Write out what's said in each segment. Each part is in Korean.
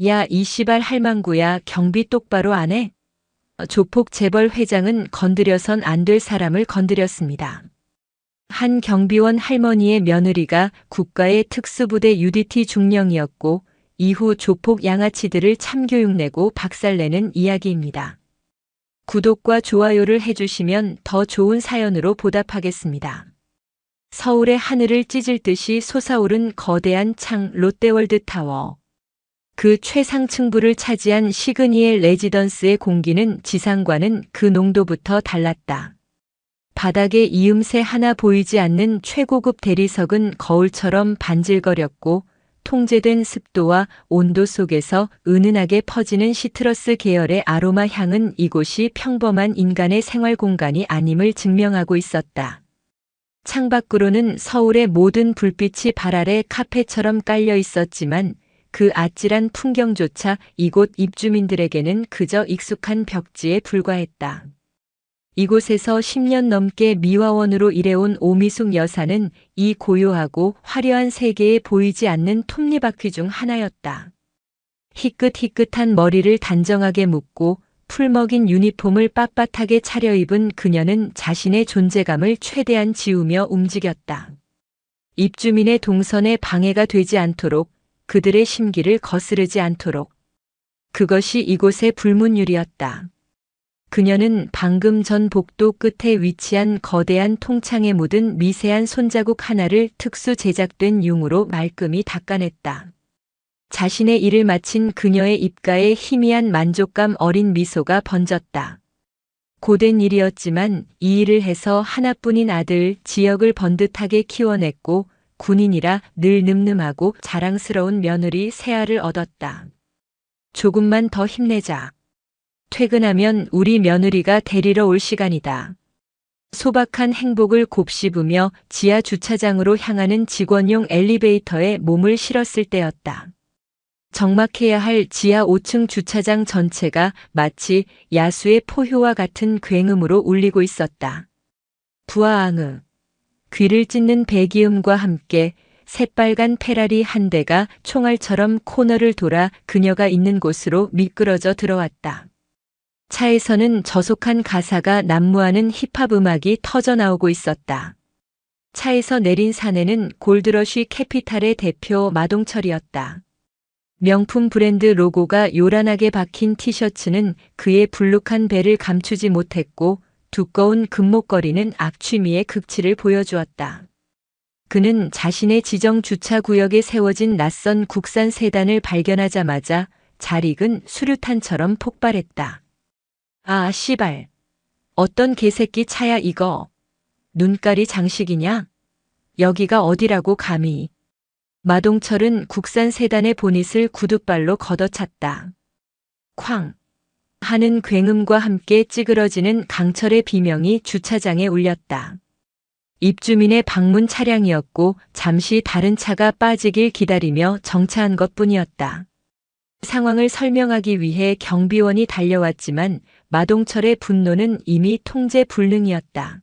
야, 이 씨발 할망구야, 경비 똑바로 안 해? 조폭 재벌 회장은 건드려선 안 될 사람을 건드렸습니다. 한 경비원 할머니의 며느리가 국가의 특수부대 UDT 중령이었고 이후 조폭 양아치들을 참교육 내고 박살내는 이야기입니다. 구독과 좋아요를 해주시면 더 좋은 사연으로 보답하겠습니다. 서울의 하늘을 찢을 듯이 솟아오른 거대한 창 롯데월드타워. 그 최상층부를 차지한 시그니엘 레지던스의 공기는 지상과는 그 농도부터 달랐다. 바닥에 이음새 하나 보이지 않는 최고급 대리석은 거울처럼 반질거렸고 통제된 습도와 온도 속에서 은은하게 퍼지는 시트러스 계열의 아로마 향은 이곳이 평범한 인간의 생활 공간이 아님을 증명하고 있었다. 창밖으로는 서울의 모든 불빛이 발 아래 카페처럼 깔려 있었지만 그 아찔한 풍경조차 이곳 입주민들에게는 그저 익숙한 벽지에 불과했다. 이곳에서 10년 넘게 미화원으로 일해온 오미숙 여사는 이 고요하고 화려한 세계에 보이지 않는 톱니바퀴 중 하나였다. 희끗희끗한 머리를 단정하게 묶고 풀먹인 유니폼을 빳빳하게 차려입은 그녀는 자신의 존재감을 최대한 지우며 움직였다. 입주민의 동선에 방해가 되지 않도록, 그들의 심기를 거스르지 않도록. 그것이 이곳의 불문율이었다. 그녀는 방금 전 복도 끝에 위치한 거대한 통창에 묻은 미세한 손자국 하나를 특수 제작된 융으로 말끔히 닦아냈다. 자신의 일을 마친 그녀의 입가에 희미한 만족감 어린 미소가 번졌다. 고된 일이었지만 이 일을 해서 하나뿐인 아들 지역을 번듯하게 키워냈고 군인이라 늘 늠름하고 자랑스러운 며느리 세아를 얻었다. 조금만 더 힘내자. 퇴근하면 우리 며느리가 데리러 올 시간이다. 소박한 행복을 곱씹으며 지하 주차장으로 향하는 직원용 엘리베이터에 몸을 실었을 때였다. 적막해야 할 지하 5층 주차장 전체가 마치 야수의 포효와 같은 굉음으로 울리고 있었다. 부아앙으. 귀를 찢는 배기음과 함께 새빨간 페라리 한 대가 총알처럼 코너를 돌아 그녀가 있는 곳으로 미끄러져 들어왔다. 차에서는 저속한 가사가 난무하는 힙합 음악이 터져나오고 있었다. 차에서 내린 사내는 골드러쉬 캐피탈의 대표 마동철이었다. 명품 브랜드 로고가 요란하게 박힌 티셔츠는 그의 불룩한 배를 감추지 못했고 두꺼운 금목걸이는 악취미의 극치를 보여주었다. 그는 자신의 지정 주차 구역에 세워진 낯선 국산 세단을 발견하자마자 잘 익은 수류탄처럼 폭발했다. 아, 씨발. 어떤 개새끼 차야 이거. 눈깔이 장식이냐? 여기가 어디라고 감히. 마동철은 국산 세단의 보닛을 구둣발로 걷어찼다. 쾅. 하는 굉음과 함께 찌그러지는 강철의 비명이 주차장에 울렸다. 입주민의 방문 차량이었고 잠시 다른 차가 빠지길 기다리며 정차한 것뿐이었다. 상황을 설명하기 위해 경비원이 달려왔지만 마동철의 분노는 이미 통제 불능이었다.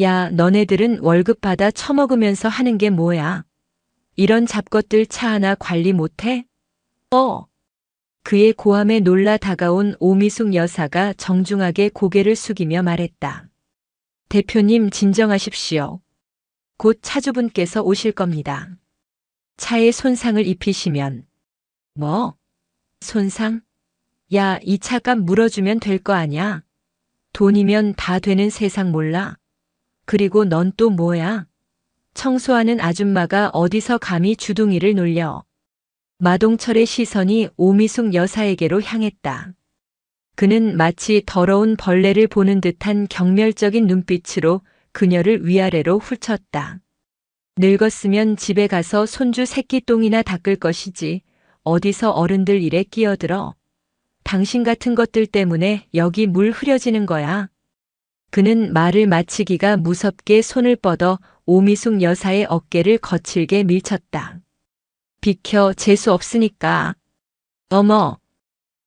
야, 너네들은 월급 받아 처먹으면서 하는 게 뭐야? 이런 잡것들 차 하나 관리 못해? 그의 고함에 놀라 다가온 오미숙 여사가 정중하게 고개를 숙이며 말했다. 대표님 진정하십시오. 곧 차주분께서 오실 겁니다. 차에 손상을 입히시면. 뭐? 손상? 야, 이 차값 물어주면 될 거 아냐? 돈이면 다 되는 세상 몰라? 그리고 넌 또 뭐야? 청소하는 아줌마가 어디서 감히 주둥이를 놀려? 마동철의 시선이 오미숙 여사에게로 향했다. 그는 마치 더러운 벌레를 보는 듯한 경멸적인 눈빛으로 그녀를 위아래로 훑쳤다. 늙었으면 집에 가서 손주 새끼똥이나 닦을 것이지 어디서 어른들 일에 끼어들어. 당신 같은 것들 때문에 여기 물 흐려지는 거야. 그는 말을 마치기가 무섭게 손을 뻗어 오미숙 여사의 어깨를 거칠게 밀쳤다. 비켜, 재수 없으니까. 어머.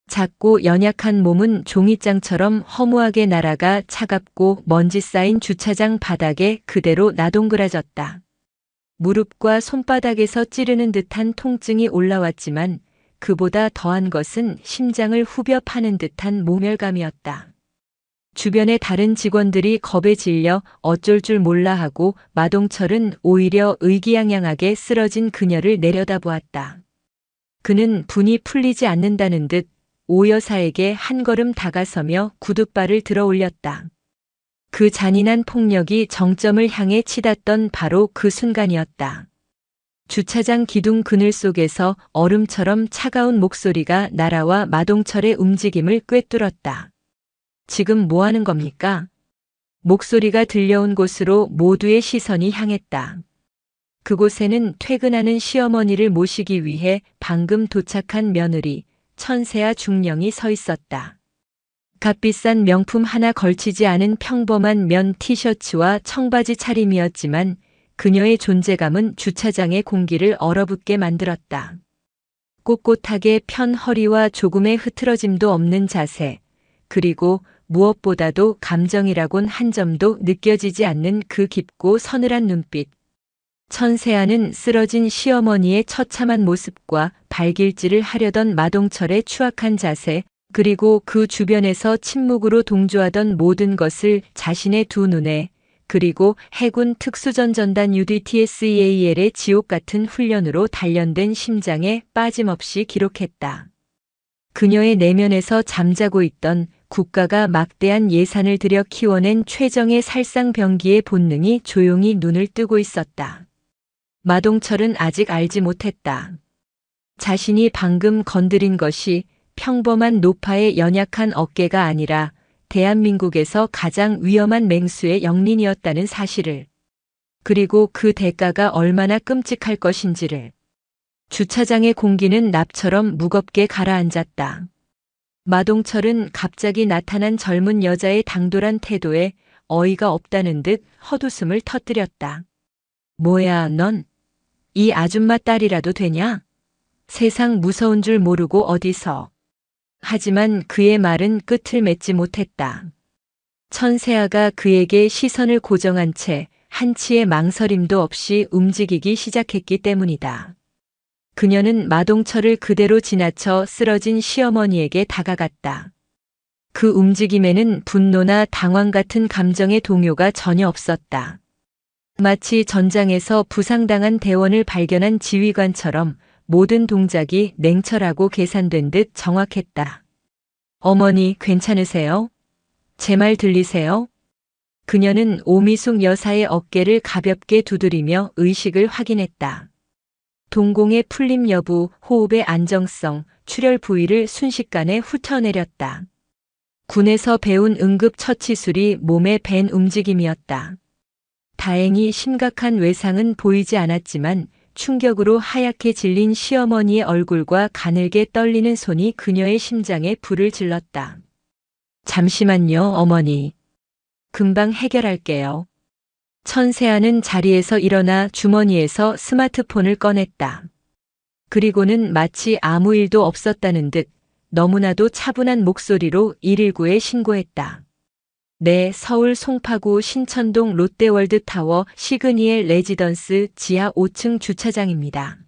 작고 연약한 몸은 종이장처럼 허무하게 날아가 차갑고 먼지 쌓인 주차장 바닥에 그대로 나동그라졌다. 무릎과 손바닥에서 찌르는 듯한 통증이 올라왔지만 그보다 더한 것은 심장을 후벼 파는 듯한 모멸감이었다. 주변의 다른 직원들이 겁에 질려 어쩔 줄 몰라 하고 마동철은 오히려 의기양양하게 쓰러진 그녀를 내려다보았다. 그는 분이 풀리지 않는다는 듯 오 여사에게 한 걸음 다가서며 구둣발을 들어 올렸다. 그 잔인한 폭력이 정점을 향해 치닫던 바로 그 순간이었다. 주차장 기둥 그늘 속에서 얼음처럼 차가운 목소리가 날아와 마동철의 움직임을 꿰뚫었다. 지금 뭐 하는 겁니까? 목소리가 들려온 곳으로 모두의 시선이 향했다. 그곳에는 퇴근하는 시어머니를 모시기 위해 방금 도착한 며느리, 천세아 중령이 서 있었다. 값비싼 명품 하나 걸치지 않은 평범한 면 티셔츠와 청바지 차림이었지만 그녀의 존재감은 주차장의 공기를 얼어붙게 만들었다. 꼿꼿하게 편 허리와 조금의 흐트러짐도 없는 자세, 그리고 무엇보다도 감정이라곤 한 점도 느껴지지 않는 그 깊고 서늘한 눈빛. 천세아는 쓰러진 시어머니의 처참한 모습과 발길질을 하려던 마동철의 추악한 자세, 그리고 그 주변에서 침묵으로 동조하던 모든 것을 자신의 두 눈에, 그리고 해군 특수전전단 UDTSEAL의 지옥 같은 훈련으로 단련된 심장에 빠짐없이 기록했다. 그녀의 내면에서 잠자고 있던 국가가 막대한 예산을 들여 키워낸 최정의 살상병기의 본능이 조용히 눈을 뜨고 있었다. 마동철은 아직 알지 못했다. 자신이 방금 건드린 것이 평범한 노파의 연약한 어깨가 아니라 대한민국에서 가장 위험한 맹수의 영린이었다는 사실을, 그리고 그 대가가 얼마나 끔찍할 것인지를. 주차장의 공기는 납처럼 무겁게 가라앉았다. 마동철은 갑자기 나타난 젊은 여자의 당돌한 태도에 어이가 없다는 듯 헛웃음을 터뜨렸다. 뭐야, 넌? 이 아줌마 딸이라도 되냐? 세상 무서운 줄 모르고 어디서. 하지만 그의 말은 끝을 맺지 못했다. 천세아가 그에게 시선을 고정한 채 한치의 망설임도 없이 움직이기 시작했기 때문이다. 그녀는 마동철을 그대로 지나쳐 쓰러진 시어머니에게 다가갔다. 그 움직임에는 분노나 당황 같은 감정의 동요가 전혀 없었다. 마치 전장에서 부상당한 대원을 발견한 지휘관처럼 모든 동작이 냉철하고 계산된 듯 정확했다. 어머니, 괜찮으세요? 제 말 들리세요? 그녀는 오미숙 여사의 어깨를 가볍게 두드리며 의식을 확인했다. 동공의 풀림 여부, 호흡의 안정성, 출혈 부위를 순식간에 훑어내렸다. 군에서 배운 응급처치술이 몸에 밴 움직임이었다. 다행히 심각한 외상은 보이지 않았지만 충격으로 하얗게 질린 시어머니의 얼굴과 가늘게 떨리는 손이 그녀의 심장에 불을 질렀다. 잠시만요, 어머니. 금방 해결할게요. 천세아는 자리에서 일어나 주머니에서 스마트폰을 꺼냈다. 그리고는 마치 아무 일도 없었다는 듯 너무나도 차분한 목소리로 119에 신고했다. 네, 서울 송파구 신천동 롯데월드타워 시그니엘 레지던스 지하 5층 주차장입니다.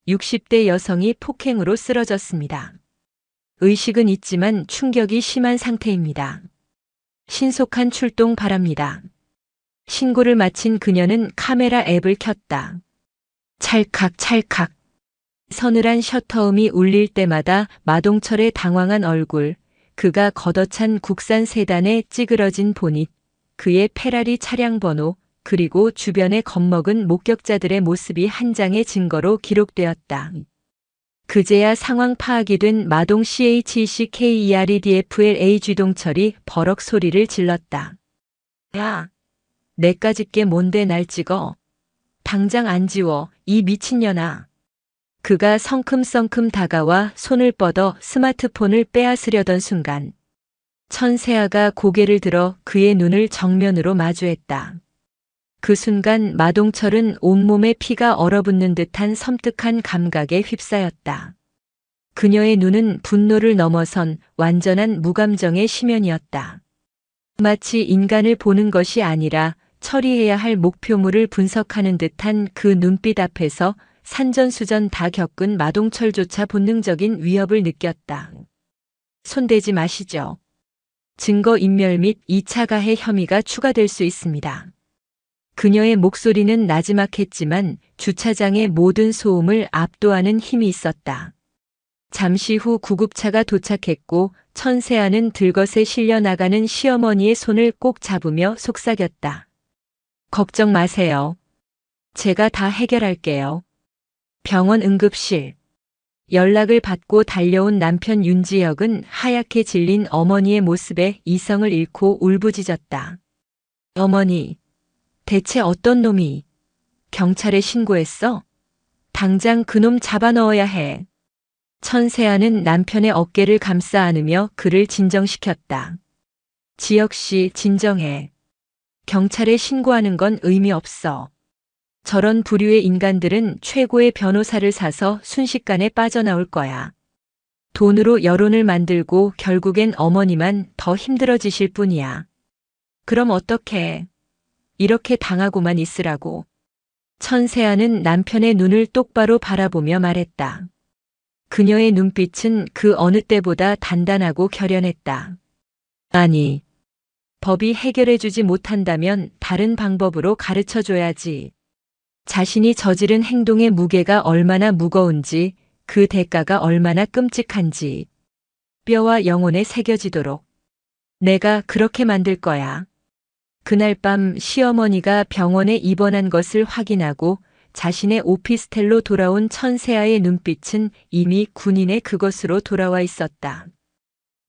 60대 여성이 폭행으로 쓰러졌습니다. 의식은 있지만 충격이 심한 상태입니다. 신속한 출동 바랍니다. 신고를 마친 그녀는 카메라 앱을 켰다. 찰칵. 서늘한 셔터음이 울릴 때마다 마동철의 당황한 얼굴, 그가 걷어찬 국산 세단의 찌그러진 보닛, 그의 페라리 차량 번호, 그리고 주변에 겁먹은 목격자들의 모습이 한 장의 증거로 기록되었다. 그제야 상황 파악이 된 마동 CHECKEREDFLA 쥐동철이 버럭 소리를 질렀다. 야, 내까짓 게 뭔데 날 찍어? 당장 안 지워, 이 미친년아. 그가 성큼성큼 다가와 손을 뻗어 스마트폰을 빼앗으려던 순간 천세아가 고개를 들어 그의 눈을 정면으로 마주했다. 그 순간 마동철은 온몸에 피가 얼어붙는 듯한 섬뜩한 감각에 휩싸였다. 그녀의 눈은 분노를 넘어선 완전한 무감정의 심연이었다. 마치 인간을 보는 것이 아니라 처리해야 할 목표물을 분석하는 듯한 그 눈빛 앞에서 산전수전 다 겪은 마동철조차 본능적인 위협을 느꼈다. 손대지 마시죠. 증거인멸 및 2차 가해 혐의가 추가될 수 있습니다. 그녀의 목소리는 나지막했지만 주차장의 모든 소음을 압도하는 힘이 있었다. 잠시 후 구급차가 도착했고 천세아는 들것에 실려 나가는 시어머니의 손을 꼭 잡으며 속삭였다. 걱정 마세요. 제가 다 해결할게요. 병원 응급실. 연락을 받고 달려온 남편 윤지혁은 하얗게 질린 어머니의 모습에 이성을 잃고 울부짖었다. 어머니, 대체 어떤 놈이 경찰에 신고했어? 당장 그놈 잡아 넣어야 해. 천세아는 남편의 어깨를 감싸 안으며 그를 진정시켰다. 지혁 씨, 진정해. 경찰에 신고하는 건 의미 없어. 저런 부류의 인간들은 최고의 변호사를 사서 순식간에 빠져나올 거야. 돈으로 여론을 만들고 결국엔 어머니만 더 힘들어지실 뿐이야. 그럼 어떡해. 이렇게 당하고만 있으라고. 천세아는 남편의 눈을 똑바로 바라보며 말했다. 그녀의 눈빛은 그 어느 때보다 단단하고 결연했다. 아니, 법이 해결해주지 못한다면 다른 방법으로 가르쳐줘야지. 자신이 저지른 행동의 무게가 얼마나 무거운지, 그 대가가 얼마나 끔찍한지 뼈와 영혼에 새겨지도록 내가 그렇게 만들 거야. 그날 밤 시어머니가 병원에 입원한 것을 확인하고 자신의 오피스텔로 돌아온 천세아의 눈빛은 이미 군인의 그것으로 돌아와 있었다.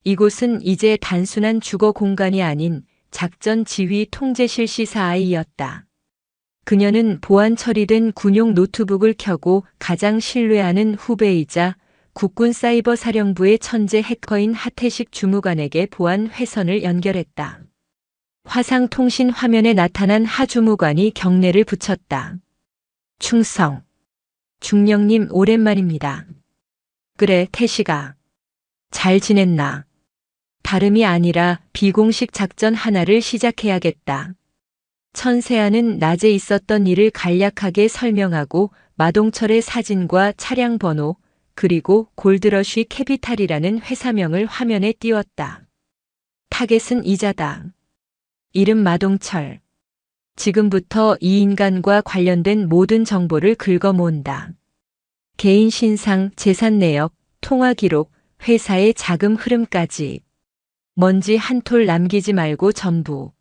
이곳은 이제 단순한 주거 공간이 아닌 작전 지휘 통제실 시사아이였다. 그녀는 보안 처리된 군용 노트북을 켜고 가장 신뢰하는 후배이자 국군 사이버 사령부의 천재 해커인 하태식 주무관에게 보안 회선을 연결했다. 화상 통신 화면에 나타난 하 주무관이 경례를 붙였다. 충성. 중령님 오랜만입니다. 그래, 태식아. 잘 지냈나? 다름이 아니라 비공식 작전 하나를 시작해야겠다. 천세아는 낮에 있었던 일을 간략하게 설명하고 마동철의 사진과 차량 번호, 그리고 골드러쉬 캐피탈이라는 회사명을 화면에 띄웠다. 타겟은 이자다. 이름 마동철. 지금부터 이 인간과 관련된 모든 정보를 긁어 모은다. 개인 신상, 재산 내역, 통화 기록, 회사의 자금 흐름까지. 먼지 한 톨 남기지 말고 전부.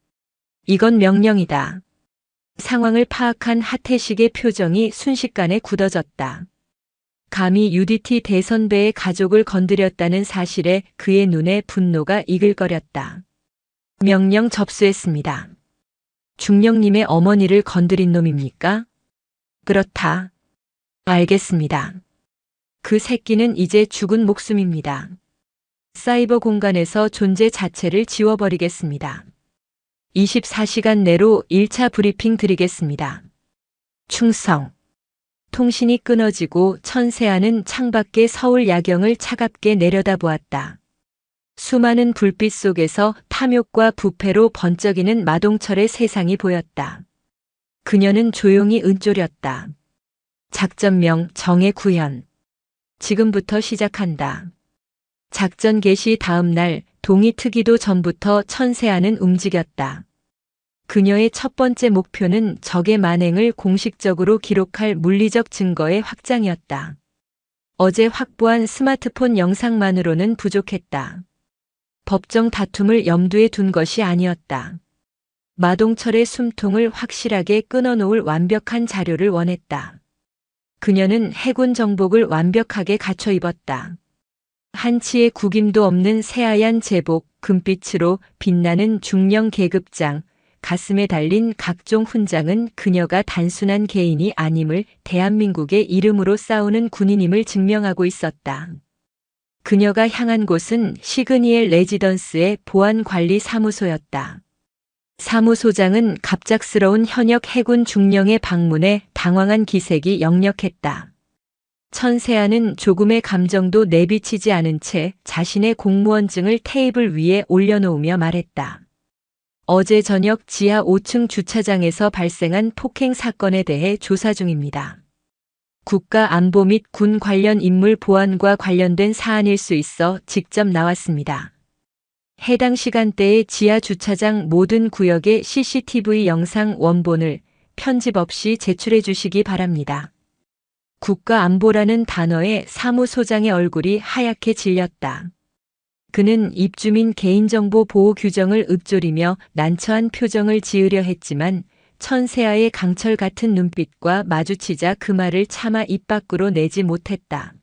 이건 명령이다. 상황을 파악한 하태식의 표정이 순식간에 굳어졌다. 감히 UDT 대선배의 가족을 건드렸다는 사실에 그의 눈에 분노가 이글거렸다. 명령 접수했습니다. 중령님의 어머니를 건드린 놈입니까? 그렇다. 알겠습니다. 그 새끼는 이제 죽은 목숨입니다. 사이버 공간에서 존재 자체를 지워버리겠습니다. 24시간 내로 1차 브리핑 드리겠습니다. 충성. 통신이 끊어지고 천세아는 창밖의 서울 야경을 차갑게 내려다보았다. 수많은 불빛 속에서 탐욕과 부패로 번쩍이는 마동철의 세상이 보였다. 그녀는 조용히 은쫄였다. 작전명 정예 구현. 지금부터 시작한다. 작전 개시 다음 날 동이 트기도 전부터 천세아는 움직였다. 그녀의 첫 번째 목표는 적의 만행을 공식적으로 기록할 물리적 증거의 확장이었다. 어제 확보한 스마트폰 영상만으로는 부족했다. 법정 다툼을 염두에 둔 것이 아니었다. 마동철의 숨통을 확실하게 끊어놓을 완벽한 자료를 원했다. 그녀는 해군 정복을 완벽하게 갖춰 입었다. 한치의 구김도 없는 새하얀 제복, 금빛으로 빛나는 중령 계급장, 가슴에 달린 각종 훈장은 그녀가 단순한 개인이 아님을 대한민국의 이름으로 싸우는 군인임을 증명하고 있었다. 그녀가 향한 곳은 시그니엘 레지던스의 보안관리 사무소였다. 사무소장은 갑작스러운 현역 해군 중령의 방문에 당황한 기색이 역력했다. 천세아는 조금의 감정도 내비치지 않은 채 자신의 공무원증을 테이블 위에 올려놓으며 말했다. 어제 저녁 지하 5층 주차장에서 발생한 폭행 사건에 대해 조사 중입니다. 국가안보 및 군 관련 인물 보안과 관련된 사안일 수 있어 직접 나왔습니다. 해당 시간대에 지하 주차장 모든 구역의 CCTV 영상 원본을 편집 없이 제출해 주시기 바랍니다. 국가안보라는 단어에 사무소장의 얼굴이 하얗게 질렸다. 그는 입주민 개인정보 보호 규정을 읊조리며 난처한 표정을 지으려 했지만 천세아의 강철 같은 눈빛과 마주치자 그 말을 차마 입 밖으로 내지 못했다.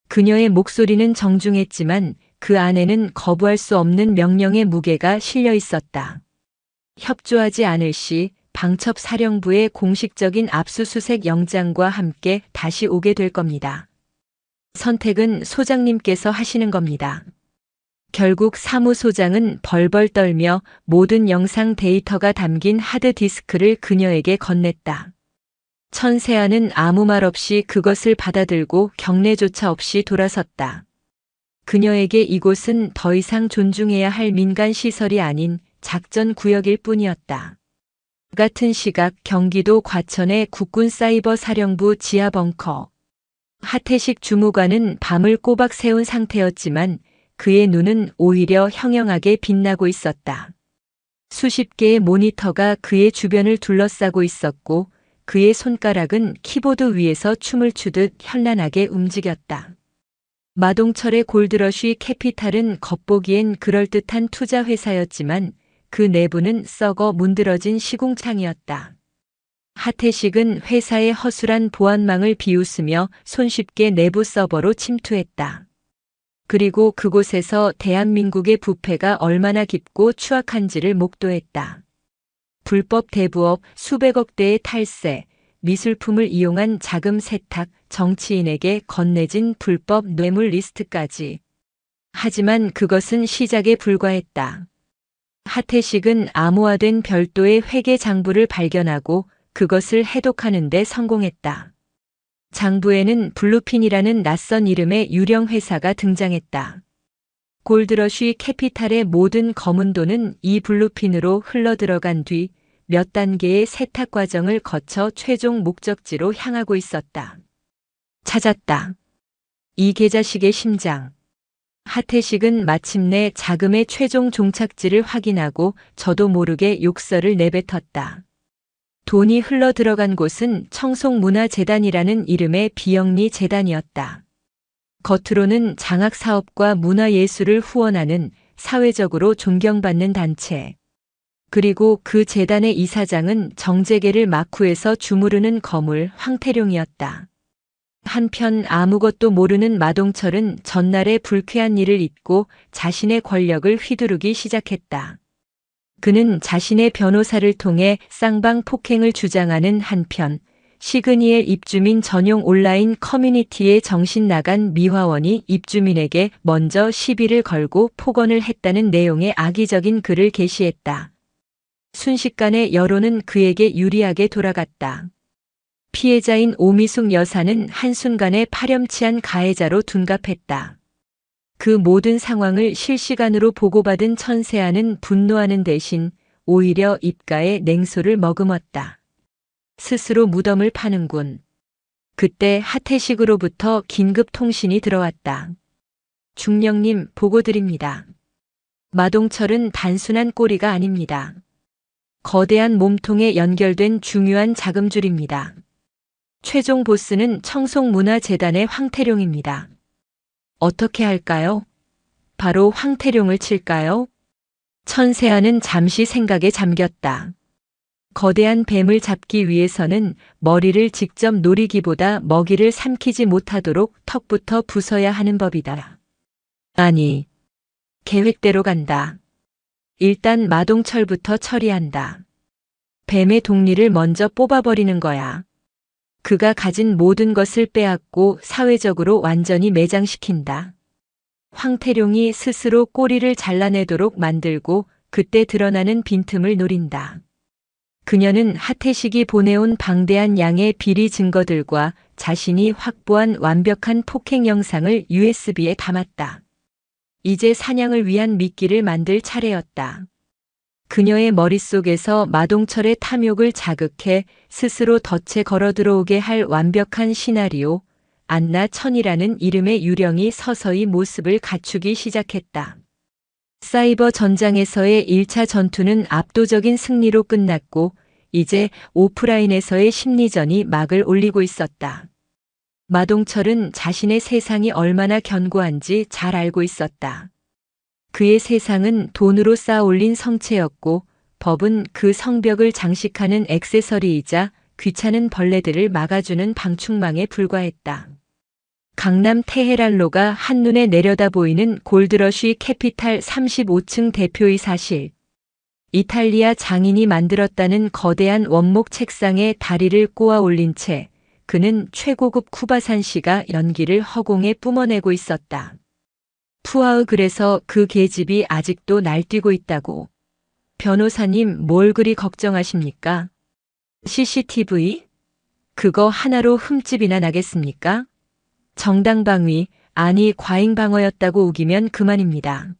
그녀의 목소리는 정중했지만 그 안에는 거부할 수 없는 명령의 무게가 실려 있었다. 협조하지 않을 시 방첩 사령부의 공식적인 압수수색 영장과 함께 다시 오게 될 겁니다. 선택은 소장님께서 하시는 겁니다. 결국 사무소장은 벌벌 떨며 모든 영상 데이터가 담긴 하드디스크를 그녀에게 건넸다. 천세아는 아무 말 없이 그것을 받아들고 경례조차 없이 돌아섰다. 그녀에게 이곳은 더 이상 존중해야 할 민간시설이 아닌 작전구역일 뿐이었다. 같은 시각 경기도 과천의 국군사이버사령부 지하벙커. 하태식 주무관은 밤을 꼬박 새운 상태였지만 그의 눈은 오히려 형형하게 빛나고 있었다. 수십 개의 모니터가 그의 주변을 둘러싸고 있었고 그의 손가락은 키보드 위에서 춤을 추듯 현란하게 움직였다. 마동철의 골드러쉬 캐피탈은 겉보기엔 그럴듯한 투자 회사였지만 그 내부는 썩어 문드러진 시궁창이었다. 하태식은 회사의 허술한 보안망을 비웃으며 손쉽게 내부 서버로 침투했다. 그리고 그곳에서 대한민국의 부패가 얼마나 깊고 추악한지를 목도했다. 불법 대부업, 수백억 대의 탈세, 미술품을 이용한 자금 세탁, 정치인에게 건네진 불법 뇌물 리스트까지. 하지만 그것은 시작에 불과했다. 하태식은 암호화된 별도의 회계 장부를 발견하고 그것을 해독하는 데 성공했다. 장부에는 블루핀이라는 낯선 이름의 유령 회사가 등장했다. 골드러쉬 캐피탈의 모든 검은 돈은 이 블루핀으로 흘러들어간 뒤 몇 단계의 세탁 과정을 거쳐 최종 목적지로 향하고 있었다. 찾았다. 이 계좌식의 심장. 하태식은 마침내 자금의 최종 종착지를 확인하고 저도 모르게 욕설을 내뱉었다. 돈이 흘러들어간 곳은 청송문화재단이라는 이름의 비영리 재단이었다. 겉으로는 장학사업과 문화예술을 후원하는 사회적으로 존경받는 단체. 그리고 그 재단의 이사장은 정재계를 마쿠에서 주무르는 거물 황태룡이었다. 한편 아무것도 모르는 마동철은 전날의 불쾌한 일을 잊고 자신의 권력을 휘두르기 시작했다. 그는 자신의 변호사를 통해 쌍방 폭행을 주장하는 한편 시그니엘 입주민 전용 온라인 커뮤니티에 정신 나간 미화원이 입주민에게 먼저 시비를 걸고 폭언을 했다는 내용의 악의적인 글을 게시했다. 순식간에 여론은 그에게 유리하게 돌아갔다. 피해자인 오미숙 여사는 한순간에 파렴치한 가해자로 둔갑했다. 그 모든 상황을 실시간으로 보고받은 천세아는 분노하는 대신 오히려 입가에 냉소를 머금었다. 스스로 무덤을 파는군. 그때 하태식으로부터 긴급 통신이 들어왔다. 중령님, 보고 드립니다. 마동철은 단순한 꼬리가 아닙니다. 거대한 몸통에 연결된 중요한 자금줄입니다. 최종 보스는 청송문화재단의 황태룡입니다. 어떻게 할까요? 바로 황태룡을 칠까요? 천세아는 잠시 생각에 잠겼다. 거대한 뱀을 잡기 위해서는 머리를 직접 노리기보다 먹이를 삼키지 못하도록 턱부터 부숴야 하는 법이다. 아니, 계획대로 간다. 일단 마동철부터 처리한다. 뱀의 독리를 먼저 뽑아버리는 거야. 그가 가진 모든 것을 빼앗고 사회적으로 완전히 매장시킨다. 황태룡이 스스로 꼬리를 잘라내도록 만들고 그때 드러나는 빈틈을 노린다. 그녀는 하태식이 보내온 방대한 양의 비리 증거들과 자신이 확보한 완벽한 폭행 영상을 USB에 담았다. 이제 사냥을 위한 미끼를 만들 차례였다. 그녀의 머릿속에서 마동철의 탐욕을 자극해 스스로 덫에 걸어 들어오게 할 완벽한 시나리오, 안나 천이라는 이름의 유령이 서서히 모습을 갖추기 시작했다. 사이버 전장에서의 1차 전투는 압도적인 승리로 끝났고 이제 오프라인에서의 심리전이 막을 올리고 있었다. 마동철은 자신의 세상이 얼마나 견고한지 잘 알고 있었다. 그의 세상은 돈으로 쌓아 올린 성체였고 법은 그 성벽을 장식하는 액세서리이자 귀찮은 벌레들을 막아주는 방충망에 불과했다. 강남 테헤란로가 한눈에 내려다 보이는 골드러쉬 캐피탈 35층 대표의 사실. 이탈리아 장인이 만들었다는 거대한 원목 책상에 다리를 꼬아 올린 채 그는 최고급 쿠바산시가 연기를 허공에 뿜어내고 있었다. 푸아으 그래서 그 계집이 아직도 날뛰고 있다고. 변호사님 뭘 그리 걱정하십니까? CCTV? 그거 하나로 흠집이나 나겠습니까? 정당방위, 아니 과잉방어였다고 우기면 그만입니다.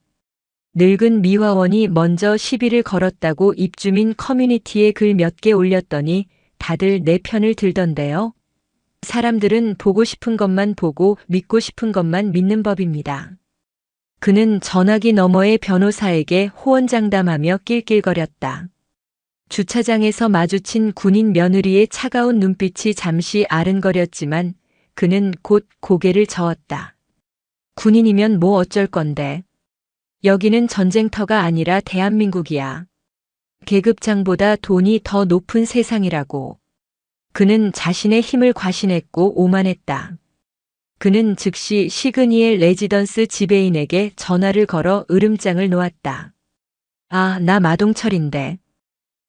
늙은 미화원이 먼저 시비를 걸었다고 입주민 커뮤니티에 글 몇 개 올렸더니 다들 내 편을 들던데요. 사람들은 보고 싶은 것만 보고 믿고 싶은 것만 믿는 법입니다. 그는 전화기 너머의 변호사에게 호언장담하며 낄낄거렸다. 주차장에서 마주친 군인 며느리의 차가운 눈빛이 잠시 아른거렸지만 그는 곧 고개를 저었다. 군인이면 뭐 어쩔 건데. 여기는 전쟁터가 아니라 대한민국이야. 계급장보다 돈이 더 높은 세상이라고. 그는 자신의 힘을 과신했고 오만했다. 그는 즉시 시그니엘 레지던스 지배인에게 전화를 걸어 으름장을 놓았다. 아, 나 마동철인데.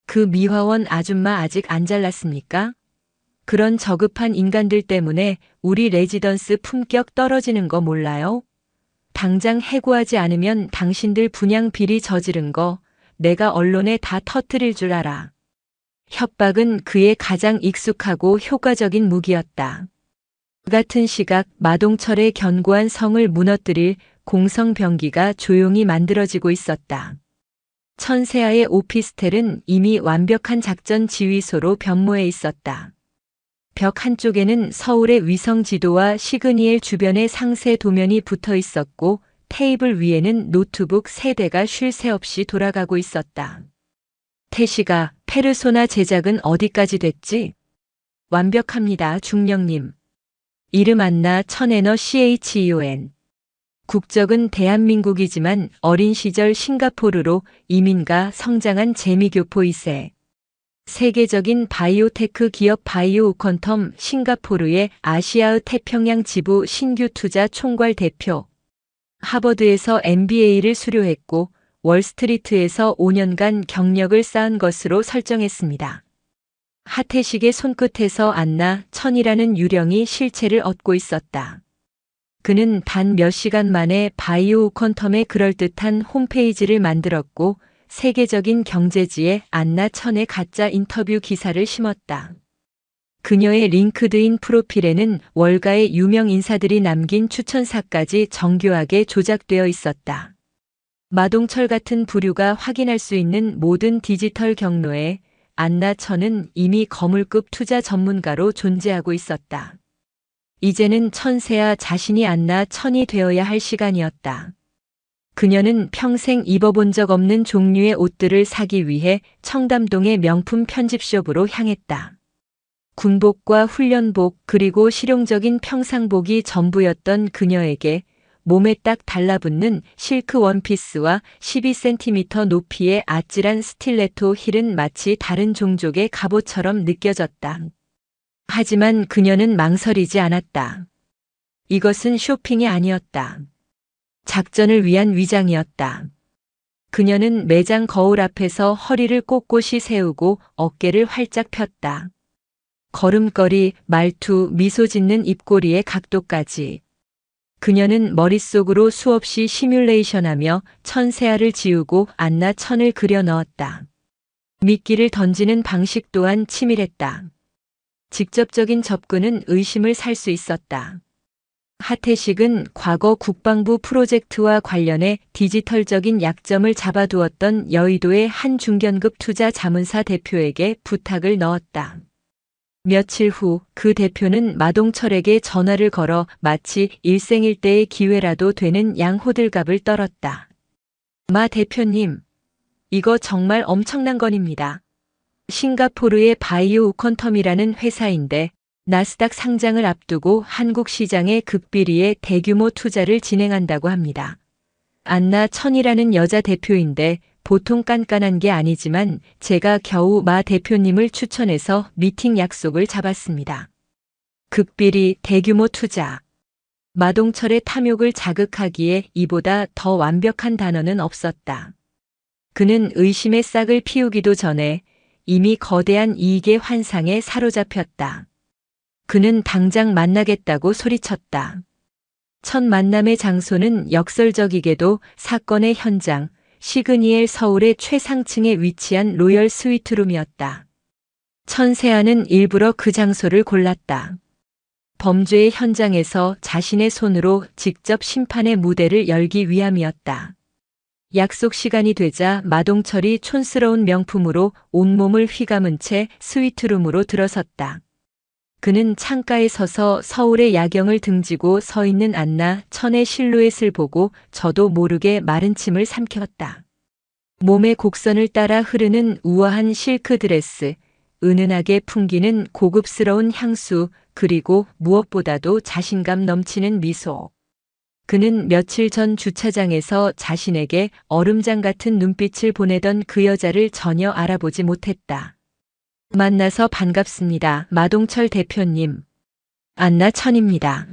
그 미화원 아줌마 아직 안 잘났습니까? 그런 저급한 인간들 때문에 우리 레지던스 품격 떨어지는 거 몰라요? 당장 해고하지 않으면 당신들 분양 비리 저지른 거 내가 언론에 다 터뜨릴 줄 알아. 협박은 그의 가장 익숙하고 효과적인 무기였다. 그 같은 시각 마동철의 견고한 성을 무너뜨릴 공성병기가 조용히 만들어지고 있었다. 천세아의 오피스텔은 이미 완벽한 작전 지휘소로 변모해 있었다. 벽 한쪽에는 서울의 위성 지도와 시그니엘 주변의 상세 도면이 붙어 있었고 테이블 위에는 노트북 3대가 쉴 새 없이 돌아가고 있었다. 태시가 페르소나 제작은 어디까지 됐지? 완벽합니다, 중령님. 이름 안나 천에너 CHEON. 국적은 대한민국이지만 어린 시절 싱가포르로 이민가 성장한 재미교포 2세. 세계적인 바이오테크 기업 바이오 퀀텀 싱가포르의 아시아의 태평양 지부 신규 투자 총괄 대표. 하버드에서 MBA를 수료했고 월스트리트에서 5년간 경력을 쌓은 것으로 설정했습니다. 하태식의 손끝에서 안나 천이라는 유령이 실체를 얻고 있었다. 그는 단 몇 시간 만에 바이오 퀀텀의 그럴듯한 홈페이지를 만들었고 세계적인 경제지에 안나 천의 가짜 인터뷰 기사를 심었다. 그녀의 링크드인 프로필에는 월가의 유명 인사들이 남긴 추천사까지 정교하게 조작되어 있었다. 마동철 같은 부류가 확인할 수 있는 모든 디지털 경로에 안나 천은 이미 거물급 투자 전문가로 존재하고 있었다. 이제는 천세아 자신이 안나 천이 되어야 할 시간이었다. 그녀는 평생 입어본 적 없는 종류의 옷들을 사기 위해 청담동의 명품 편집숍으로 향했다. 군복과 훈련복 그리고 실용적인 평상복이 전부였던 그녀에게 몸에 딱 달라붙는 실크 원피스와 12cm 높이의 아찔한 스틸레토 힐은 마치 다른 종족의 갑옷처럼 느껴졌다. 하지만 그녀는 망설이지 않았다. 이것은 쇼핑이 아니었다. 작전을 위한 위장이었다. 그녀는 매장 거울 앞에서 허리를 꼿꼿이 세우고 어깨를 활짝 폈다. 걸음걸이, 말투, 미소 짓는 입꼬리의 각도까지. 그녀는 머릿속으로 수없이 시뮬레이션하며 천세아를 지우고 안나 천을 그려 넣었다. 미끼를 던지는 방식 또한 치밀했다. 직접적인 접근은 의심을 살 수 있었다. 하태식은 과거 국방부 프로젝트와 관련해 디지털적인 약점을 잡아두었던 여의도의 한 중견급 투자 자문사 대표에게 부탁을 넣었다. 며칠 후 그 대표는 마동철에게 전화를 걸어 마치 일생일대의 기회라도 되는 양호들갑을 떨었다. 마 대표님, 이거 정말 엄청난 건입니다. 싱가포르의 바이오 퀀텀이라는 회사인데 나스닥 상장을 앞두고 한국 시장에 극비리의 대규모 투자를 진행한다고 합니다. 안나 천이라는 여자 대표인데 보통 깐깐한 게 아니지만 제가 겨우 마 대표님을 추천해서 미팅 약속을 잡았습니다. 극비리 대규모 투자. 마동철의 탐욕을 자극하기에 이보다 더 완벽한 단어는 없었다. 그는 의심의 싹을 피우기도 전에 이미 거대한 이익의 환상에 사로잡혔다. 그는 당장 만나겠다고 소리쳤다. 첫 만남의 장소는 역설적이게도 사건의 현장, 시그니엘 서울의 최상층에 위치한 로열 스위트룸이었다. 천세아는 일부러 그 장소를 골랐다. 범죄의 현장에서 자신의 손으로 직접 심판의 무대를 열기 위함이었다. 약속 시간이 되자 마동철이 촌스러운 명품으로 온몸을 휘감은 채 스위트룸으로 들어섰다. 그는 창가에 서서 서울의 야경을 등지고 서 있는 안나 천의 실루엣을 보고 저도 모르게 마른 침을 삼켰다. 몸의 곡선을 따라 흐르는 우아한 실크 드레스, 은은하게 풍기는 고급스러운 향수, 그리고 무엇보다도 자신감 넘치는 미소. 그는 며칠 전 주차장에서 자신에게 얼음장 같은 눈빛을 보내던 그 여자를 전혀 알아보지 못했다. 만나서 반갑습니다. 마동철 대표님. 안나 천입니다.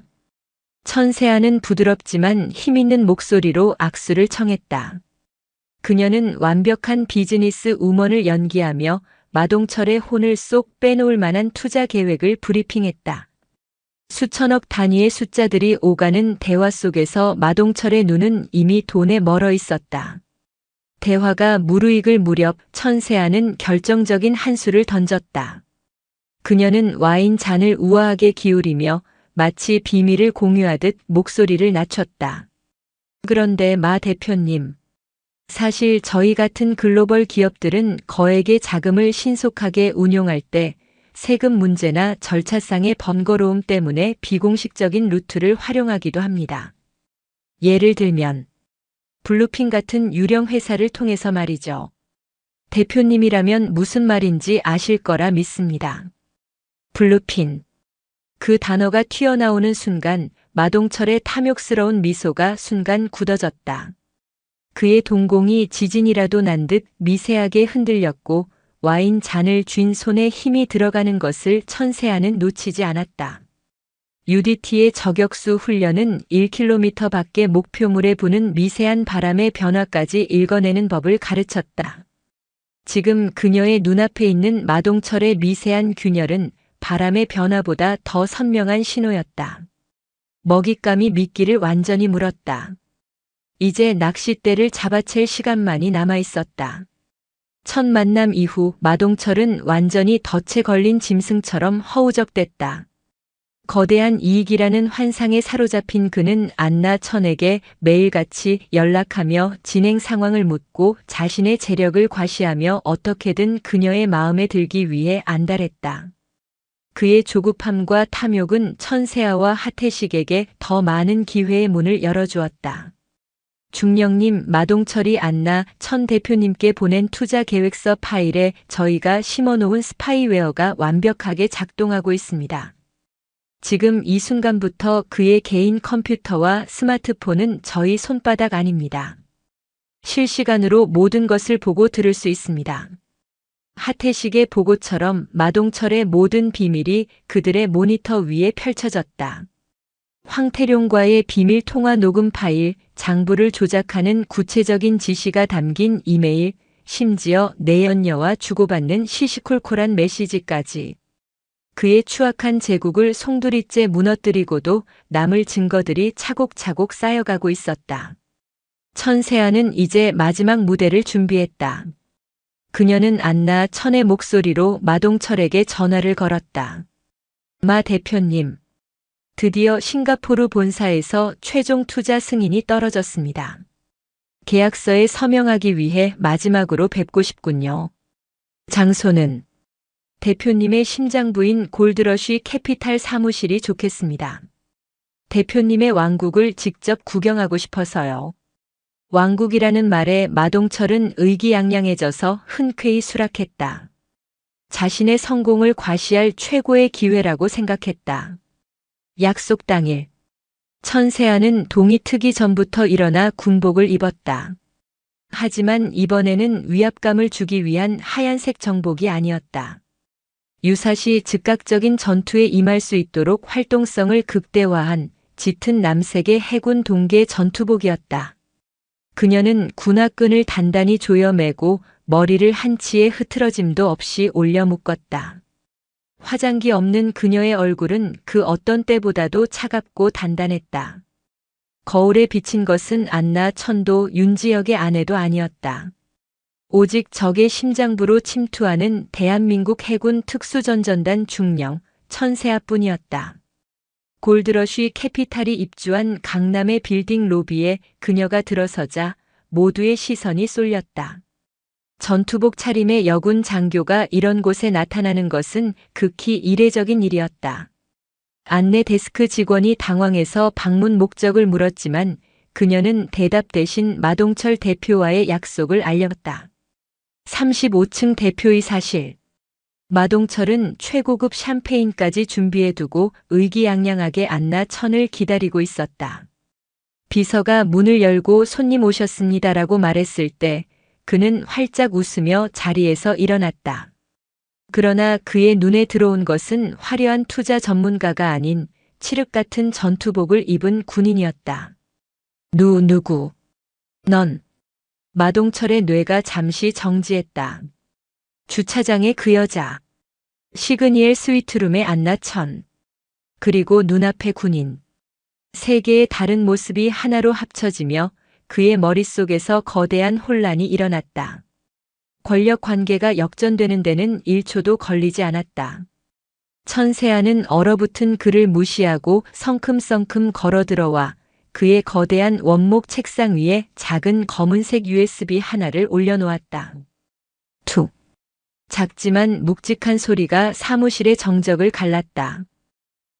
천세아는 부드럽지만 힘있는 목소리로 악수를 청했다. 그녀는 완벽한 비즈니스 우먼을 연기하며 마동철의 혼을 쏙 빼놓을 만한 투자 계획을 브리핑했다. 수천억 단위의 숫자들이 오가는 대화 속에서 마동철의 눈은 이미 돈에 멀어 있었다. 대화가 무르익을 무렵 천세아는 결정적인 한 수를 던졌다. 그녀는 와인 잔을 우아하게 기울이며 마치 비밀을 공유하듯 목소리를 낮췄다. 그런데 마 대표님, 사실 저희 같은 글로벌 기업들은 거액의 자금을 신속하게 운용할 때 세금 문제나 절차상의 번거로움 때문에 비공식적인 루트를 활용하기도 합니다. 예를 들면 블루핀 같은 유령 회사를 통해서 말이죠. 대표님이라면 무슨 말인지 아실 거라 믿습니다. 블루핀. 그 단어가 튀어나오는 순간 마동철의 탐욕스러운 미소가 순간 굳어졌다. 그의 동공이 지진이라도 난 듯 미세하게 흔들렸고 와인 잔을 쥔 손에 힘이 들어가는 것을 천세아는 놓치지 않았다. UDT의 저격수 훈련은 1km 밖의 목표물에 부는 미세한 바람의 변화까지 읽어내는 법을 가르쳤다. 지금 그녀의 눈앞에 있는 마동철의 미세한 균열은 바람의 변화보다 더 선명한 신호였다. 먹잇감이 미끼를 완전히 물었다. 이제 낚싯대를 잡아챌 시간만이 남아 있었다. 첫 만남 이후 마동철은 완전히 덫에 걸린 짐승처럼 허우적댔다. 거대한 이익이라는 환상에 사로잡힌 그는 안나 천에게 매일같이 연락하며 진행 상황을 묻고 자신의 재력을 과시하며 어떻게든 그녀의 마음에 들기 위해 안달했다. 그의 조급함과 탐욕은 천세아와 하태식에게 더 많은 기회의 문을 열어주었다. 중령님, 마동철이 안나 천 대표님께 보낸 투자 계획서 파일에 저희가 심어놓은 스파이웨어가 완벽하게 작동하고 있습니다. 지금 이 순간부터 그의 개인 컴퓨터와 스마트폰은 저희 손바닥 안입니다. 실시간으로 모든 것을 보고 들을 수 있습니다. 하태식의 보고처럼 마동철의 모든 비밀이 그들의 모니터 위에 펼쳐졌다. 황태룡과의 비밀 통화 녹음 파일, 장부를 조작하는 구체적인 지시가 담긴 이메일, 심지어 내연녀와 주고받는 시시콜콜한 메시지까지. 그의 추악한 제국을 송두리째 무너뜨리고도 남을 증거들이 차곡차곡 쌓여가고 있었다. 천세아는 이제 마지막 무대를 준비했다. 그녀는 안나 천의 목소리로 마동철에게 전화를 걸었다. 마 대표님, 드디어 싱가포르 본사에서 최종 투자 승인이 떨어졌습니다. 계약서에 서명하기 위해 마지막으로 뵙고 싶군요. 장소는 대표님의 심장부인 골드러쉬 캐피탈 사무실이 좋겠습니다. 대표님의 왕국을 직접 구경하고 싶어서요. 왕국이라는 말에 마동철은 의기양양해져서 흔쾌히 수락했다. 자신의 성공을 과시할 최고의 기회라고 생각했다. 약속 당일, 천세아는 동이 트기 전부터 일어나 군복을 입었다. 하지만 이번에는 위압감을 주기 위한 하얀색 정복이 아니었다. 유사시 즉각적인 전투에 임할 수 있도록 활동성을 극대화한 짙은 남색의 해군 동계 전투복이었다. 그녀는 군화끈을 단단히 조여매고 머리를 한치의 흐트러짐도 없이 올려 묶었다. 화장기 없는 그녀의 얼굴은 그 어떤 때보다도 차갑고 단단했다. 거울에 비친 것은 안나 천도 윤지혁의 아내도 아니었다. 오직 적의 심장부로 침투하는 대한민국 해군 특수전전단 중령 천세아뿐이었다. 골드러쉬 캐피탈이 입주한 강남의 빌딩 로비에 그녀가 들어서자 모두의 시선이 쏠렸다. 전투복 차림의 여군 장교가 이런 곳에 나타나는 것은 극히 이례적인 일이었다. 안내 데스크 직원이 당황해서 방문 목적을 물었지만 그녀는 대답 대신 마동철 대표와의 약속을 알렸다. 35층 대표의 사실. 마동철은 최고급 샴페인까지 준비해두고 의기양양하게 안나 천을 기다리고 있었다. 비서가 문을 열고 손님 오셨습니다라고 말했을 때 그는 활짝 웃으며 자리에서 일어났다. 그러나 그의 눈에 들어온 것은 화려한 투자 전문가가 아닌 칠흑 같은 전투복을 입은 군인이었다. 누구? 넌. 마동철의 뇌가 잠시 정지했다. 주차장의 그 여자. 시그니엘 스위트룸의 안나천. 그리고 눈앞의 군인. 세 개의 다른 모습이 하나로 합쳐지며 그의 머릿속에서 거대한 혼란이 일어났다. 권력 관계가 역전되는 데는 1초도 걸리지 않았다. 천세아는 얼어붙은 그를 무시하고 성큼성큼 걸어들어와 그의 거대한 원목 책상 위에 작은 검은색 USB 하나를 올려놓았다. 툭. 작지만 묵직한 소리가 사무실의 정적을 갈랐다.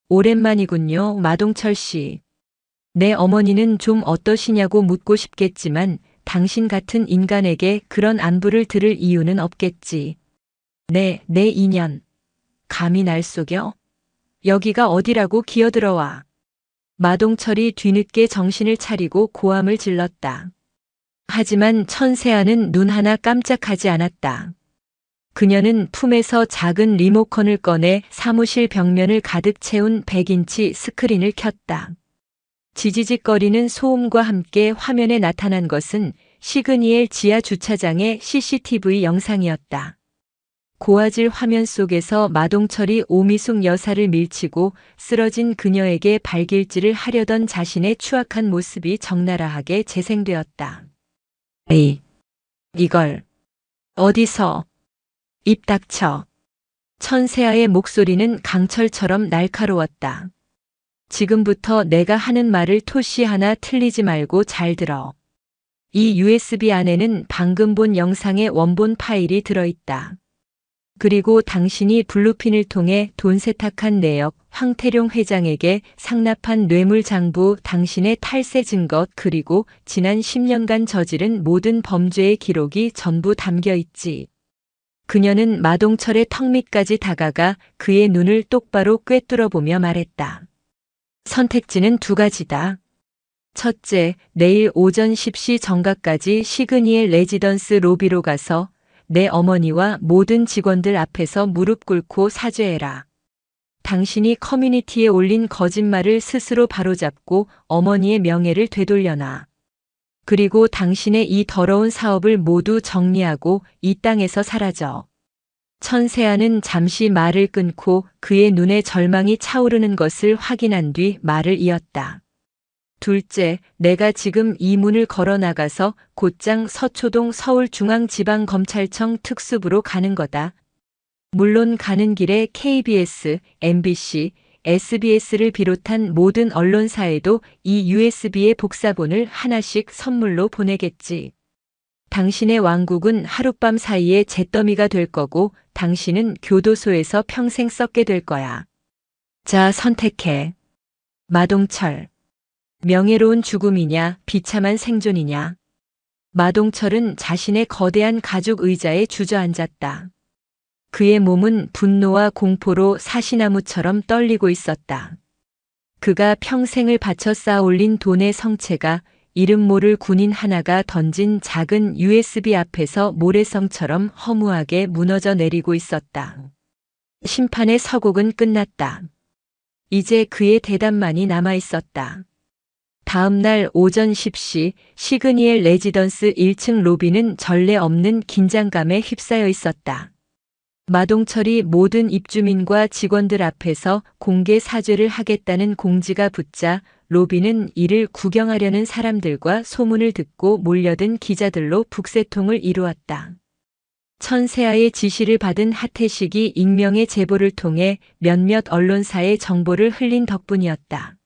오랜만이군요, 마동철 씨. 내 어머니는 좀 어떠시냐고 묻고 싶겠지만 당신 같은 인간에게 그런 안부를 들을 이유는 없겠지. 내 인연. 감히 날 속여? 여기가 어디라고 기어들어와. 마동철이 뒤늦게 정신을 차리고 고함을 질렀다. 하지만 천세아는 눈 하나 깜짝하지 않았다. 그녀는 품에서 작은 리모컨을 꺼내 사무실 벽면을 가득 채운 100인치 스크린을 켰다. 지지직거리는 소음과 함께 화면에 나타난 것은 시그니엘 지하 주차장의 CCTV 영상이었다. 고화질 화면 속에서 마동철이 오미숙 여사를 밀치고 쓰러진 그녀에게 발길질을 하려던 자신의 추악한 모습이 적나라하게 재생되었다. 에이, 이걸 어디서? 입 닥쳐. 천세아의 목소리는 강철처럼 날카로웠다. 지금부터 내가 하는 말을 토시 하나 틀리지 말고 잘 들어. 이 USB 안에는 방금 본 영상의 원본 파일이 들어있다. 그리고 당신이 블루핀을 통해 돈 세탁한 내역 황태룡 회장에게 상납한 뇌물 장부, 당신의 탈세 증거, 그리고 지난 10년간 저지른 모든 범죄의 기록이 전부 담겨 있지. 그녀는 마동철의 턱 밑까지 다가가 그의 눈을 똑바로 꿰뚫어보며 말했다. 선택지는 두 가지다. 첫째, 내일 오전 10시 정각까지 시그니엘 레지던스 로비로 가서 내 어머니와 모든 직원들 앞에서 무릎 꿇고 사죄해라. 당신이 커뮤니티에 올린 거짓말을 스스로 바로잡고 어머니의 명예를 되돌려놔. 그리고 당신의 이 더러운 사업을 모두 정리하고 이 땅에서 사라져. 천세아는 잠시 말을 끊고 그의 눈에 절망이 차오르는 것을 확인한 뒤 말을 이었다. 둘째, 내가 지금 이 문을 걸어 나가서 곧장 서초동 서울중앙지방검찰청 특수부로 가는 거다. 물론 가는 길에 KBS, MBC, SBS를 비롯한 모든 언론사에도 이 USB의 복사본을 하나씩 선물로 보내겠지. 당신의 왕국은 하룻밤 사이에 잿더미가 될 거고 당신은 교도소에서 평생 썩게 될 거야. 자, 선택해. 마동철. 명예로운 죽음이냐, 비참한 생존이냐. 마동철은 자신의 거대한 가죽 의자에 주저앉았다. 그의 몸은 분노와 공포로 사시나무처럼 떨리고 있었다. 그가 평생을 바쳐 쌓아올린 돈의 성체가 이름 모를 군인 하나가 던진 작은 USB 앞에서 모래성처럼 허무하게 무너져 내리고 있었다. 심판의 서곡은 끝났다. 이제 그의 대답만이 남아 있었다. 다음 날 오전 10시 시그니엘 레지던스 1층 로비는 전례 없는 긴장감에 휩싸여 있었다. 마동철이 모든 입주민과 직원들 앞에서 공개 사죄를 하겠다는 공지가 붙자 로비는 이를 구경하려는 사람들과 소문을 듣고 몰려든 기자들로 북새통을 이루었다. 천세아의 지시를 받은 하태식이 익명의 제보를 통해 몇몇 언론사에 정보를 흘린 덕분이었다.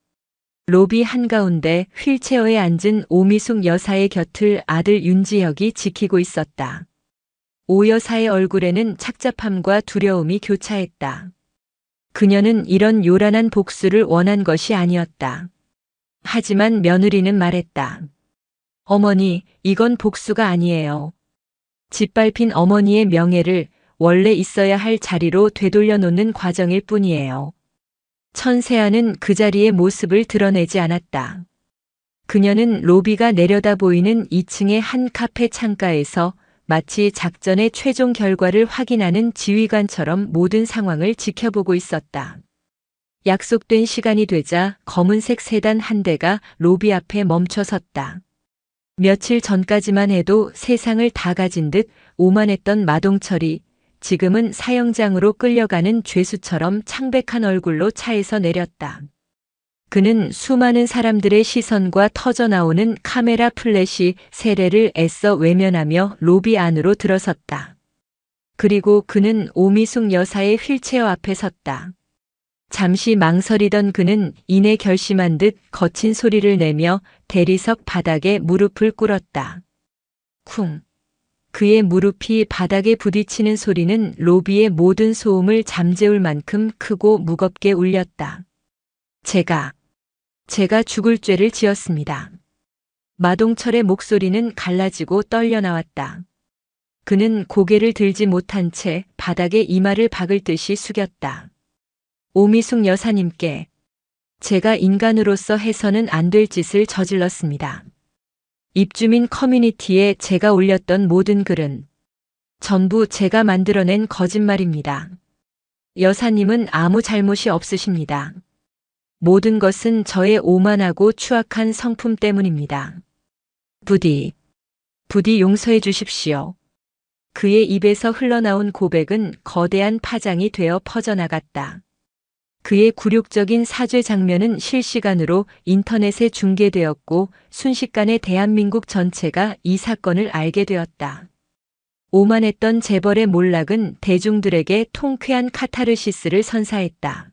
로비 한가운데 휠체어에 앉은 오미숙 여사의 곁을 아들 윤지혁이 지키고 있었다. 오 여사의 얼굴에는 착잡함과 두려움이 교차했다. 그녀는 이런 요란한 복수를 원한 것이 아니었다. 하지만 며느리는 말했다. 어머니, 이건 복수가 아니에요. 짓밟힌 어머니의 명예를 원래 있어야 할 자리로 되돌려 놓는 과정일 뿐이에요. 천세아는 그 자리의 모습을 드러내지 않았다. 그녀는 로비가 내려다 보이는 2층의 한 카페 창가에서 마치 작전의 최종 결과를 확인하는 지휘관처럼 모든 상황을 지켜보고 있었다. 약속된 시간이 되자 검은색 세단 한 대가 로비 앞에 멈춰섰다. 며칠 전까지만 해도 세상을 다 가진 듯 오만했던 마동철이 지금은 사형장으로 끌려가는 죄수처럼 창백한 얼굴로 차에서 내렸다. 그는 수많은 사람들의 시선과 터져나오는 카메라 플래시 세례를 애써 외면하며 로비 안으로 들어섰다. 그리고 그는 오미숙 여사의 휠체어 앞에 섰다. 잠시 망설이던 그는 이내 결심한 듯 거친 소리를 내며 대리석 바닥에 무릎을 꿇었다. 쿵. 그의 무릎이 바닥에 부딪히는 소리는 로비의 모든 소음을 잠재울 만큼 크고 무겁게 울렸다. 제가 죽을 죄를 지었습니다. 마동철의 목소리는 갈라지고 떨려 나왔다. 그는 고개를 들지 못한 채 바닥에 이마를 박을 듯이 숙였다. 오미숙 여사님께 제가 인간으로서 해서는 안 될 짓을 저질렀습니다. 입주민 커뮤니티에 제가 올렸던 모든 글은 전부 제가 만들어낸 거짓말입니다. 여사님은 아무 잘못이 없으십니다. 모든 것은 저의 오만하고 추악한 성품 때문입니다. 부디 용서해 주십시오. 그의 입에서 흘러나온 고백은 거대한 파장이 되어 퍼져나갔다. 그의 굴욕적인 사죄 장면은 실시간으로 인터넷에 중계되었고 순식간에 대한민국 전체가 이 사건을 알게 되었다. 오만했던 재벌의 몰락은 대중들에게 통쾌한 카타르시스를 선사했다.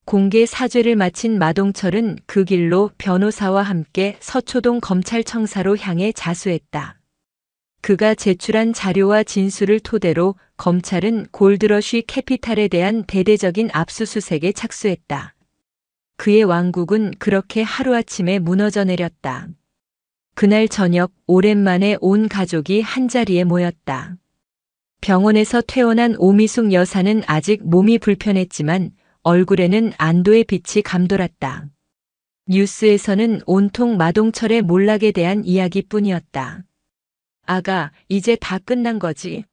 공개 사죄를 마친 마동철은 그 길로 변호사와 함께 서초동 검찰청사로 향해 자수했다. 그가 제출한 자료와 진술을 토대로 검찰은 골드러쉬 캐피탈에 대한 대대적인 압수수색에 착수했다. 그의 왕국은 그렇게 하루아침에 무너져 내렸다. 그날 저녁 오랜만에 온 가족이 한자리에 모였다. 병원에서 퇴원한 오미숙 여사는 아직 몸이 불편했지만 얼굴에는 안도의 빛이 감돌았다. 뉴스에서는 온통 마동철의 몰락에 대한 이야기뿐이었다. 아가, 이제 다 끝난 거지.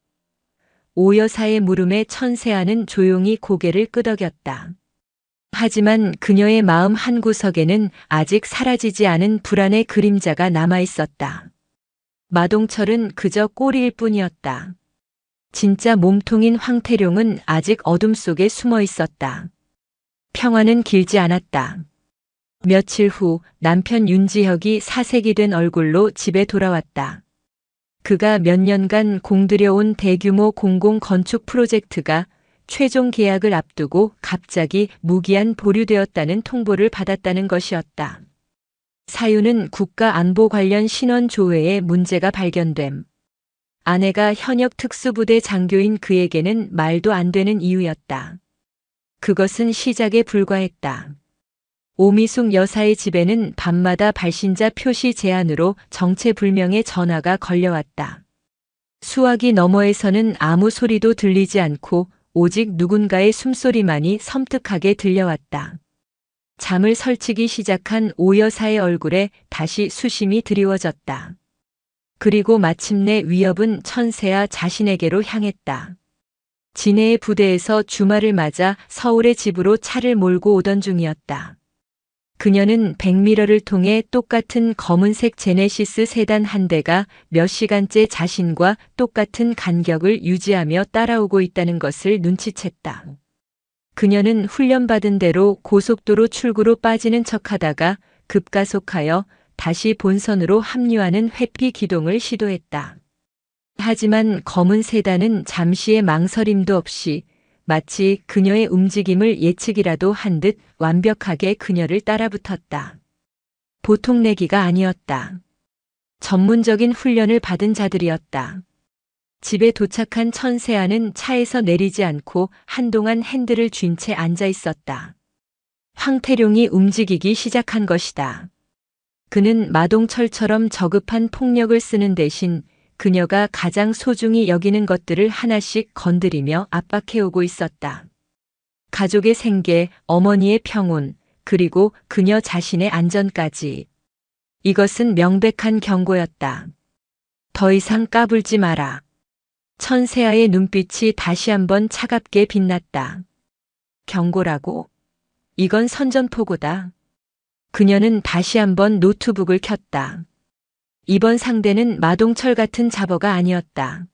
오 여사의 물음에 천세아는 조용히 고개를 끄덕였다. 하지만 그녀의 마음 한구석에는 아직 사라지지 않은 불안의 그림자가 남아 있었다. 마동철은 그저 꼬리일 뿐이었다. 진짜 몸통인 황태룡은 아직 어둠 속에 숨어 있었다. 평화는 길지 않았다. 며칠 후 남편 윤지혁이 사색이 된 얼굴로 집에 돌아왔다. 그가 몇 년간 공들여온 대규모 공공 건축 프로젝트가 최종 계약을 앞두고 갑자기 무기한 보류되었다는 통보를 받았다는 것이었다. 사유는 국가 안보 관련 신원 조회에 문제가 발견됨. 아내가 현역 특수부대 장교인 그에게는 말도 안 되는 이유였다. 그것은 시작에 불과했다. 오미숙 여사의 집에는 밤마다 발신자 표시 제한으로 정체불명의 전화가 걸려왔다. 수화기 너머에서는 아무 소리도 들리지 않고 오직 누군가의 숨소리만이 섬뜩하게 들려왔다. 잠을 설치기 시작한 오 여사의 얼굴에 다시 수심이 드리워졌다. 그리고 마침내 위협은 천세아 자신에게로 향했다. 진해의 부대에서 주말을 맞아 서울의 집으로 차를 몰고 오던 중이었다. 그녀는 백미러를 통해 똑같은 검은색 제네시스 세단 한 대가 몇 시간째 자신과 똑같은 간격을 유지하며 따라오고 있다는 것을 눈치챘다. 그녀는 훈련받은 대로 고속도로 출구로 빠지는 척하다가 급가속하여 다시 본선으로 합류하는 회피 기동을 시도했다. 하지만 검은 세단은 잠시의 망설임도 없이 마치 그녀의 움직임을 예측이라도 한 듯 완벽하게 그녀를 따라붙었다. 보통 내기가 아니었다. 전문적인 훈련을 받은 자들이었다. 집에 도착한 천세아는 차에서 내리지 않고 한동안 핸들을 쥔 채 앉아 있었다. 황태룡이 움직이기 시작한 것이다. 그는 마동철처럼 저급한 폭력을 쓰는 대신 그녀가 가장 소중히 여기는 것들을 하나씩 건드리며 압박해오고 있었다. 가족의 생계, 어머니의 평온, 그리고 그녀 자신의 안전까지. 이것은 명백한 경고였다. 더 이상 까불지 마라. 천세아의 눈빛이 다시 한번 차갑게 빛났다. 경고라고? 이건 선전포고다. 그녀는 다시 한번 노트북을 켰다. 이번 상대는 마동철 같은 잡어가 아니었다.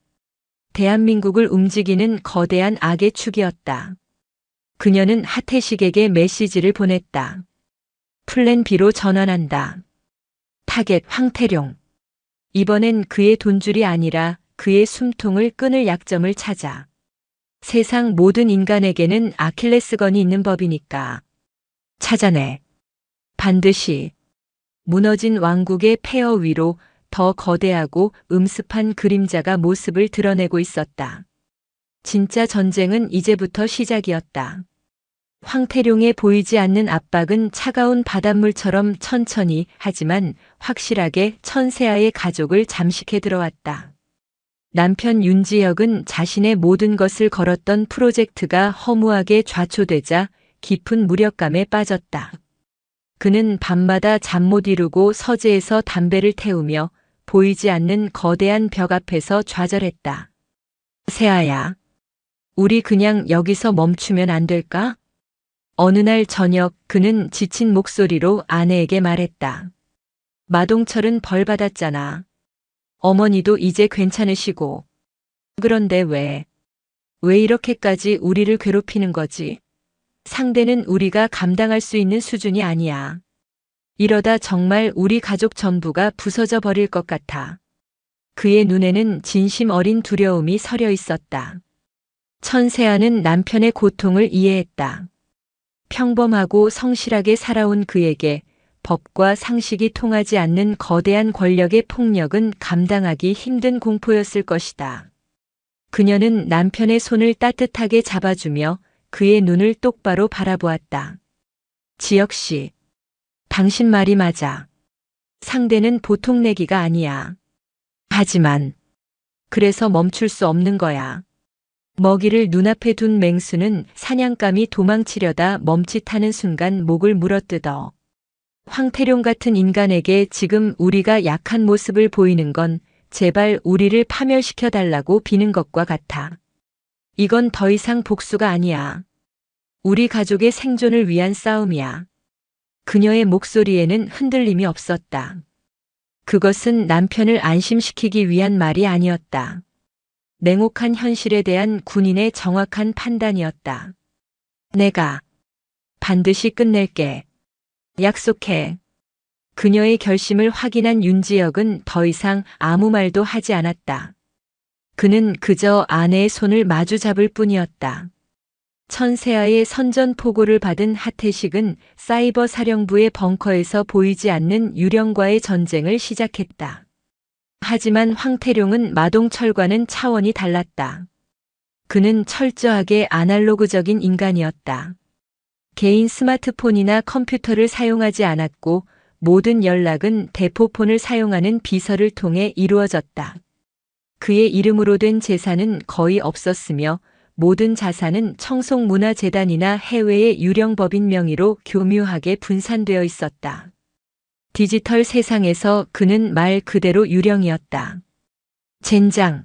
대한민국을 움직이는 거대한 악의 축이었다. 그녀는 하태식에게 메시지를 보냈다. 플랜 B로 전환한다. 타겟 황태룡. 이번엔 그의 돈줄이 아니라 그의 숨통을 끊을 약점을 찾아. 세상 모든 인간에게는 아킬레스건이 있는 법이니까. 찾아내. 반드시. 무너진 왕국의 폐허 위로 더 거대하고 음습한 그림자가 모습을 드러내고 있었다. 진짜 전쟁은 이제부터 시작이었다. 황태룡의 보이지 않는 압박은 차가운 바닷물처럼 천천히 하지만 확실하게 천세아의 가족을 잠식해 들어왔다. 남편 윤지혁은 자신의 모든 것을 걸었던 프로젝트가 허무하게 좌초되자 깊은 무력감에 빠졌다. 그는 밤마다 잠 못 이루고 서재에서 담배를 태우며 보이지 않는 거대한 벽 앞에서 좌절했다. 세아야, 우리 그냥 여기서 멈추면 안 될까? 어느 날 저녁 그는 지친 목소리로 아내에게 말했다. 마동철은 벌 받았잖아. 어머니도 이제 괜찮으시고. 그런데 왜 이렇게까지 우리를 괴롭히는 거지? 상대는 우리가 감당할 수 있는 수준이 아니야. 이러다 정말 우리 가족 전부가 부서져 버릴 것 같아. 그의 눈에는 진심 어린 두려움이 서려 있었다. 천세아는 남편의 고통을 이해했다. 평범하고 성실하게 살아온 그에게 법과 상식이 통하지 않는 거대한 권력의 폭력은 감당하기 힘든 공포였을 것이다. 그녀는 남편의 손을 따뜻하게 잡아주며 그의 눈을 똑바로 바라보았다. 지혁 씨, 당신 말이 맞아. 상대는 보통 내기가 아니야. 하지만 그래서 멈출 수 없는 거야. 먹이를 눈앞에 둔 맹수는 사냥감이 도망치려다 멈칫하는 순간 목을 물어뜯어. 황태룡 같은 인간에게 지금 우리가 약한 모습을 보이는 건 제발 우리를 파멸시켜 달라고 비는 것과 같아. 이건 더 이상 복수가 아니야. 우리 가족의 생존을 위한 싸움이야. 그녀의 목소리에는 흔들림이 없었다. 그것은 남편을 안심시키기 위한 말이 아니었다. 냉혹한 현실에 대한 군인의 정확한 판단이었다. 내가 반드시 끝낼게. 약속해. 그녀의 결심을 확인한 윤지혁은 더 이상 아무 말도 하지 않았다. 그는 그저 아내의 손을 마주 잡을 뿐이었다. 천세아의 선전포고를 받은 하태식은 사이버 사령부의 벙커에서 보이지 않는 유령과의 전쟁을 시작했다. 하지만 황태룡은 마동철과는 차원이 달랐다. 그는 철저하게 아날로그적인 인간이었다. 개인 스마트폰이나 컴퓨터를 사용하지 않았고 모든 연락은 대포폰을 사용하는 비서를 통해 이루어졌다. 그의 이름으로 된 재산은 거의 없었으며 모든 자산은 청송문화재단이나 해외의 유령법인 명의로 교묘하게 분산되어 있었다. 디지털 세상에서 그는 말 그대로 유령이었다. 젠장.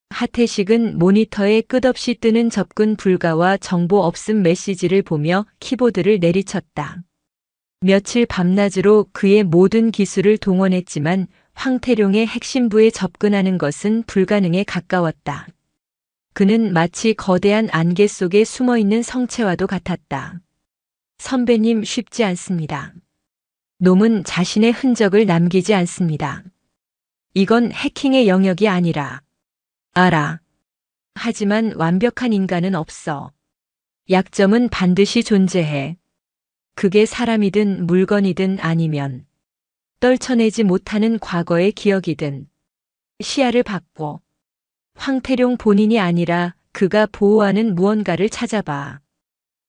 하태식은 모니터에 끝없이 뜨는 접근 불가와 정보 없음 메시지를 보며 키보드를 내리쳤다. 며칠 밤낮으로 그의 모든 기술을 동원했지만 황태룡의 핵심부에 접근하는 것은 불가능에 가까웠다. 그는 마치 거대한 안개 속에 숨어있는 성체와도 같았다. 선배님, 쉽지 않습니다. 놈은 자신의 흔적을 남기지 않습니다. 이건 해킹의 영역이 아니라. 알아. 하지만 완벽한 인간은 없어. 약점은 반드시 존재해. 그게 사람이든 물건이든 아니면 떨쳐내지 못하는 과거의 기억이든. 시야를 바꿔. 황태룡 본인이 아니라 그가 보호하는 무언가를 찾아봐.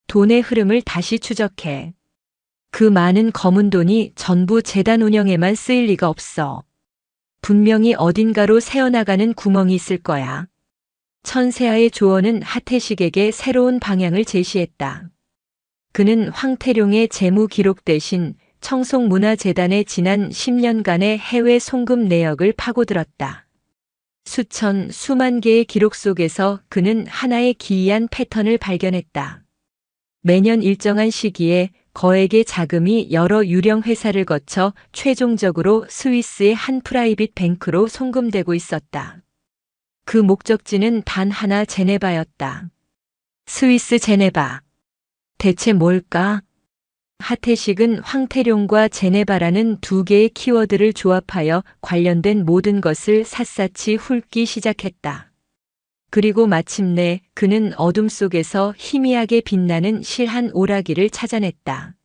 돈의 흐름을 다시 추적해. 그 많은 검은 돈이 전부 재단 운영에만 쓰일 리가 없어. 분명히 어딘가로 새어나가는 구멍이 있을 거야. 천세아의 조언은 하태식에게 새로운 방향을 제시했다. 그는 황태룡의 재무 기록 대신 청송문화재단의 지난 10년간의 해외 송금 내역을 파고들었다. 수천, 수만 개의 기록 속에서 그는 하나의 기이한 패턴을 발견했다. 매년 일정한 시기에 거액의 자금이 여러 유령 회사를 거쳐 최종적으로 스위스의 한 프라이빗 뱅크로 송금되고 있었다. 그 목적지는 단 하나, 제네바였다. 스위스 제네바. 대체 뭘까? 하태식은 황태룡과 제네바라는 두 개의 키워드를 조합하여 관련된 모든 것을 샅샅이 훑기 시작했다. 그리고 마침내 그는 어둠 속에서 희미하게 빛나는 실한 오라기를 찾아냈다.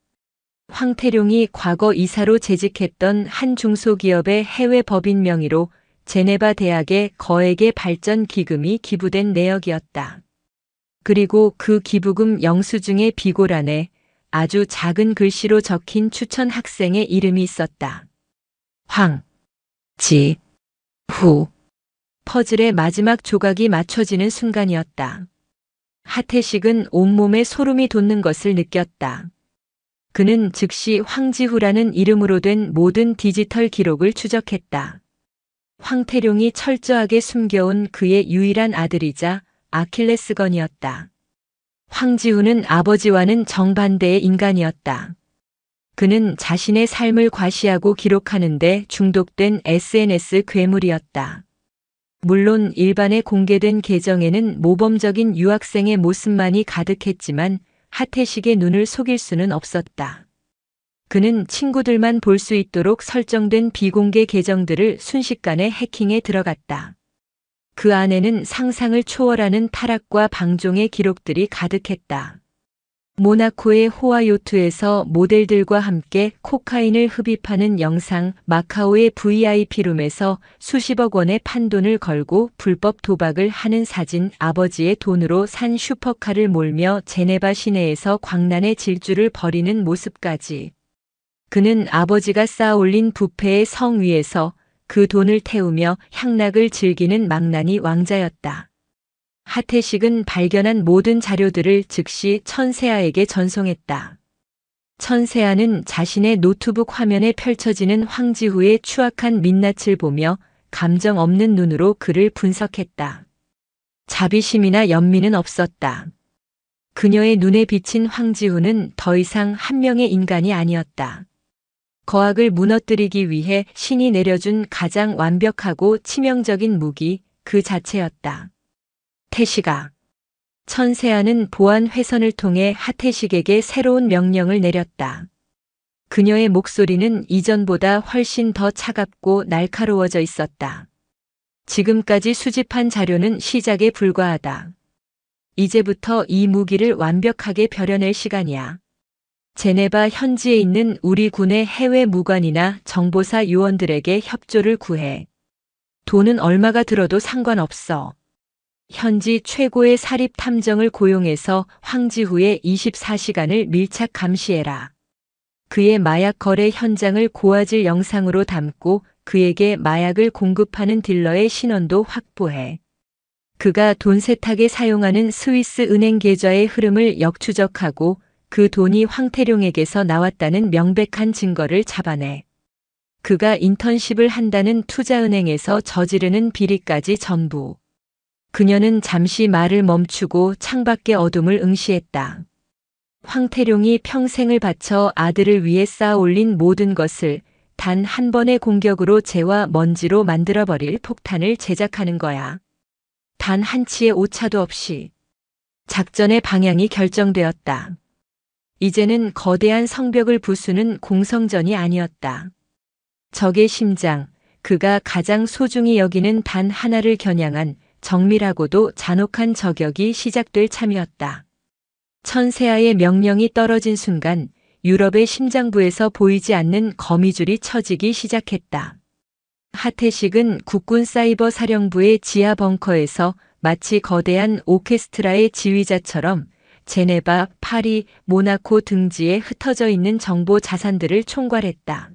황태룡이 과거 이사로 재직했던 한 중소기업의 해외 법인 명의로 제네바 대학의 거액의 발전 기금이 기부된 내역이었다. 그리고 그 기부금 영수증의 비고란에 아주 작은 글씨로 적힌 추천 학생의 이름이 있었다. 후. 퍼즐의 마지막 조각이 맞춰지는 순간이었다. 하태식은 온몸에 소름이 돋는 것을 느꼈다. 그는 즉시 황지후라는 이름으로 된 모든 디지털 기록을 추적했다. 황태룡이 철저하게 숨겨온 그의 유일한 아들이자 아킬레스건이었다. 황지후는 아버지와는 정반대의 인간이었다. 그는 자신의 삶을 과시하고 기록하는데 중독된 SNS 괴물이었다. 물론 일반에 공개된 계정에는 모범적인 유학생의 모습만이 가득했지만 하태식의 눈을 속일 수는 없었다. 그는 친구들만 볼 수 있도록 설정된 비공개 계정들을 순식간에 해킹에 들어갔다. 그 안에는 상상을 초월하는 타락과 방종의 기록들이 가득했다. 모나코의 호화 요트에서 모델들과 함께 코카인을 흡입하는 영상, 마카오의 VIP룸에서 수십억 원의 판돈을 걸고 불법 도박을 하는 사진, 아버지의 돈으로 산 슈퍼카를 몰며 제네바 시내에서 광란의 질주를 벌이는 모습까지. 그는 아버지가 쌓아올린 부패의 성 위에서 그 돈을 태우며 향락을 즐기는 망나니 왕자였다. 하태식은 발견한 모든 자료들을 즉시 천세아에게 전송했다. 천세아는 자신의 노트북 화면에 펼쳐지는 황지후의 추악한 민낯을 보며 감정 없는 눈으로 그를 분석했다. 자비심이나 연민은 없었다. 그녀의 눈에 비친 황지후는 더 이상 한 명의 인간이 아니었다. 거악을 무너뜨리기 위해 신이 내려준 가장 완벽하고 치명적인 무기 그 자체였다. 태식아. 천세아는 보안 회선을 통해 하태식에게 새로운 명령을 내렸다. 그녀의 목소리는 이전보다 훨씬 더 차갑고 날카로워져 있었다. 지금까지 수집한 자료는 시작에 불과하다. 이제부터 이 무기를 완벽하게 벼려낼 시간이야. 제네바 현지에 있는 우리 군의 해외 무관이나 정보사 요원들에게 협조를 구해. 돈은 얼마가 들어도 상관없어. 현지 최고의 사립 탐정을 고용해서 황지후의 24시간을 밀착 감시해라. 그의 마약 거래 현장을 고화질 영상으로 담고 그에게 마약을 공급하는 딜러의 신원도 확보해. 그가 돈 세탁에 사용하는 스위스 은행 계좌의 흐름을 역추적하고 그 돈이 황태룡에게서 나왔다는 명백한 증거를 잡아내. 그가 인턴십을 한다는 투자은행에서 저지르는 비리까지 전부. 그녀는 잠시 말을 멈추고 창밖의 어둠을 응시했다. 황태룡이 평생을 바쳐 아들을 위해 쌓아 올린 모든 것을 단 한 번의 공격으로 재와 먼지로 만들어버릴 폭탄을 제작하는 거야. 단 한 치의 오차도 없이. 작전의 방향이 결정되었다. 이제는 거대한 성벽을 부수는 공성전이 아니었다. 적의 심장, 그가 가장 소중히 여기는 단 하나를 겨냥한 정밀하고도 잔혹한 저격이 시작될 참이었다. 천세아의 명령이 떨어진 순간 유럽의 심장부에서 보이지 않는 거미줄이 쳐지기 시작했다. 하태식은 국군 사이버 사령부의 지하 벙커에서 마치 거대한 오케스트라의 지휘자처럼 제네바, 파리, 모나코 등지에 흩어져 있는 정보 자산들을 총괄했다.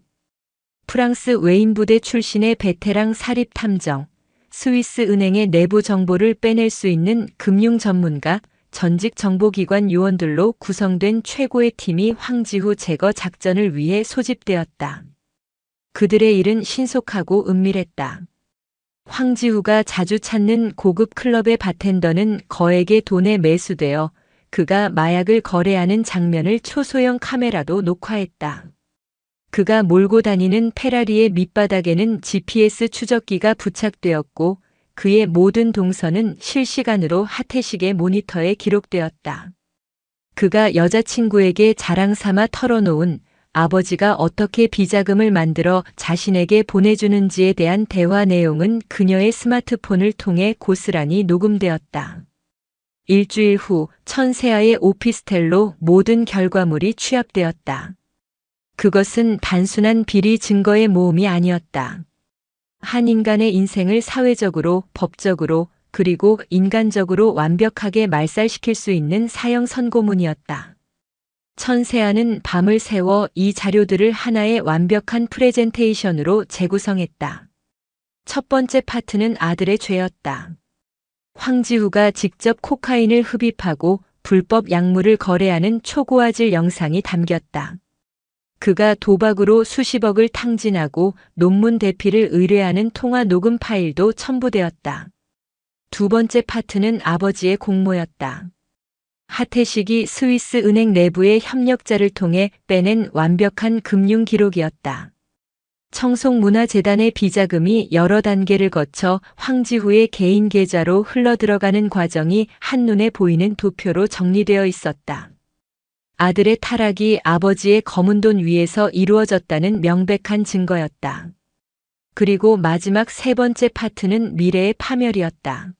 프랑스 웨인부대 출신의 베테랑 사립 탐정, 스위스 은행의 내부 정보를 빼낼 수 있는 금융 전문가, 전직 정보기관 요원들로 구성된 최고의 팀이 황지후 제거 작전을 위해 소집되었다. 그들의 일은 신속하고 은밀했다. 황지후가 자주 찾는 고급 클럽의 바텐더는 거액의 돈에 매수되어 그가 마약을 거래하는 장면을 초소형 카메라로 녹화했다. 그가 몰고 다니는 페라리의 밑바닥에는 GPS 추적기가 부착되었고 그의 모든 동선은 실시간으로 하태식의 모니터에 기록되었다. 그가 여자친구에게 자랑 삼아 털어놓은 아버지가 어떻게 비자금을 만들어 자신에게 보내주는지에 대한 대화 내용은 그녀의 스마트폰을 통해 고스란히 녹음되었다. 일주일 후 천세아의 오피스텔로 모든 결과물이 취합되었다. 그것은 단순한 비리 증거의 모음이 아니었다. 한 인간의 인생을 사회적으로, 법적으로, 그리고 인간적으로 완벽하게 말살시킬 수 있는 사형 선고문이었다. 천세아는 밤을 새워 이 자료들을 하나의 완벽한 프레젠테이션으로 재구성했다. 첫 번째 파트는 아들의 죄였다. 황지후가 직접 코카인을 흡입하고 불법 약물을 거래하는 초고화질 영상이 담겼다. 그가 도박으로 수십억을 탕진하고 논문 대피를 의뢰하는 통화 녹음 파일도 첨부되었다. 두 번째 파트는 아버지의 공모였다. 하태식이 스위스 은행 내부의 협력자를 통해 빼낸 완벽한 금융 기록이었다. 청송문화재단의 비자금이 여러 단계를 거쳐 황지후의 개인 계좌로 흘러들어가는 과정이 한눈에 보이는 도표로 정리되어 있었다. 아들의 타락이 아버지의 검은 돈 위에서 이루어졌다는 명백한 증거였다. 그리고 마지막 세 번째 파트는 미래의 파멸이었다.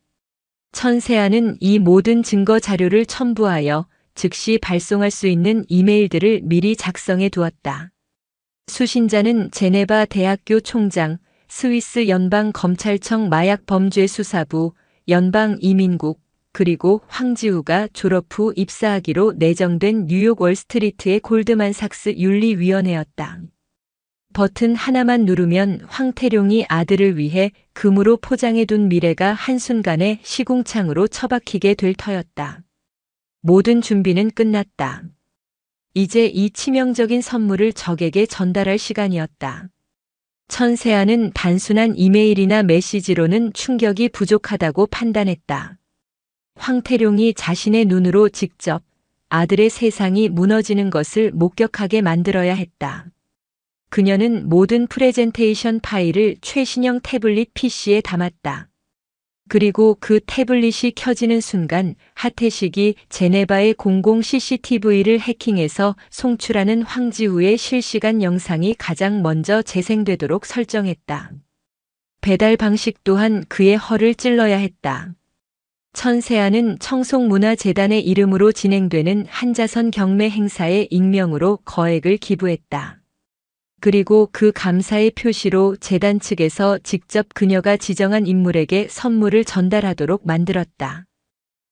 천세아는 이 모든 증거 자료를 첨부하여 즉시 발송할 수 있는 이메일들을 미리 작성해 두었다. 수신자는 제네바 대학교 총장, 스위스 연방검찰청 마약범죄수사부, 연방이민국, 그리고 황지후가 졸업 후 입사하기로 내정된 뉴욕 월스트리트의 골드만삭스 윤리위원회였다. 버튼 하나만 누르면 황태룡이 아들을 위해 금으로 포장해둔 미래가 한순간에 시궁창으로 처박히게 될 터였다. 모든 준비는 끝났다. 이제 이 치명적인 선물을 적에게 전달할 시간이었다. 천세아는 단순한 이메일이나 메시지로는 충격이 부족하다고 판단했다. 황태룡이 자신의 눈으로 직접 아들의 세상이 무너지는 것을 목격하게 만들어야 했다. 그녀는 모든 프레젠테이션 파일을 최신형 태블릿 PC에 담았다. 그리고 그 태블릿이 켜지는 순간 하태식이 제네바의 공공 CCTV를 해킹해서 송출하는 황지후의 실시간 영상이 가장 먼저 재생되도록 설정했다. 배달 방식 또한 그의 허를 찔러야 했다. 천세아는 청송문화재단의 이름으로 진행되는 한자선 경매 행사에 익명으로 거액을 기부했다. 그리고 그 감사의 표시로 재단 측에서 직접 그녀가 지정한 인물에게 선물을 전달하도록 만들었다.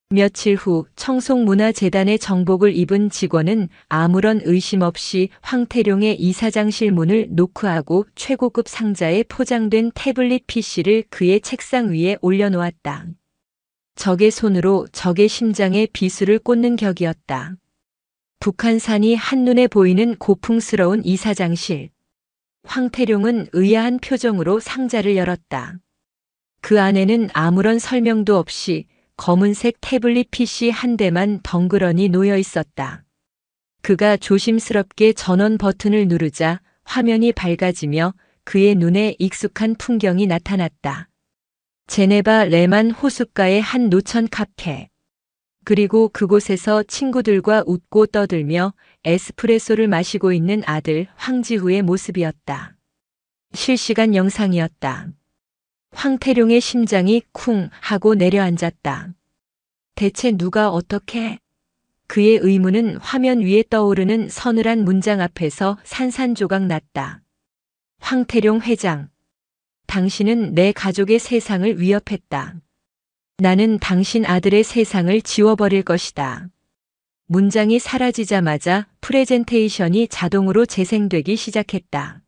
며칠 후 청송문화재단의 정복을 입은 직원은 아무런 의심 없이 황태룡의 이사장실 문을 노크하고 최고급 상자에 포장된 태블릿 PC를 그의 책상 위에 올려놓았다. 적의 손으로 적의 심장에 비수를 꽂는 격이었다. 북한산이 한눈에 보이는 고풍스러운 이사장실. 황태룡은 의아한 표정으로 상자를 열었다. 그 안에는 아무런 설명도 없이 검은색 태블릿 PC 한 대만 덩그러니 놓여 있었다. 그가 조심스럽게 전원 버튼을 누르자 화면이 밝아지며 그의 눈에 익숙한 풍경이 나타났다. 제네바 레만 호숫가의 한 노천 카페. 그리고 그곳에서 친구들과 웃고 떠들며 에스프레소를 마시고 있는 아들 황지후의 모습이었다. 실시간 영상이었다. 황태룡의 심장이 쿵 하고 내려앉았다. 대체 누가 어떻게? 그의 의문은 화면 위에 떠오르는 서늘한 문장 앞에서 산산조각 났다. 황태룡 회장. 당신은 내 가족의 세상을 위협했다. 나는 당신 아들의 세상을 지워버릴 것이다. 문장이 사라지자마자 프레젠테이션이 자동으로 재생되기 시작했다.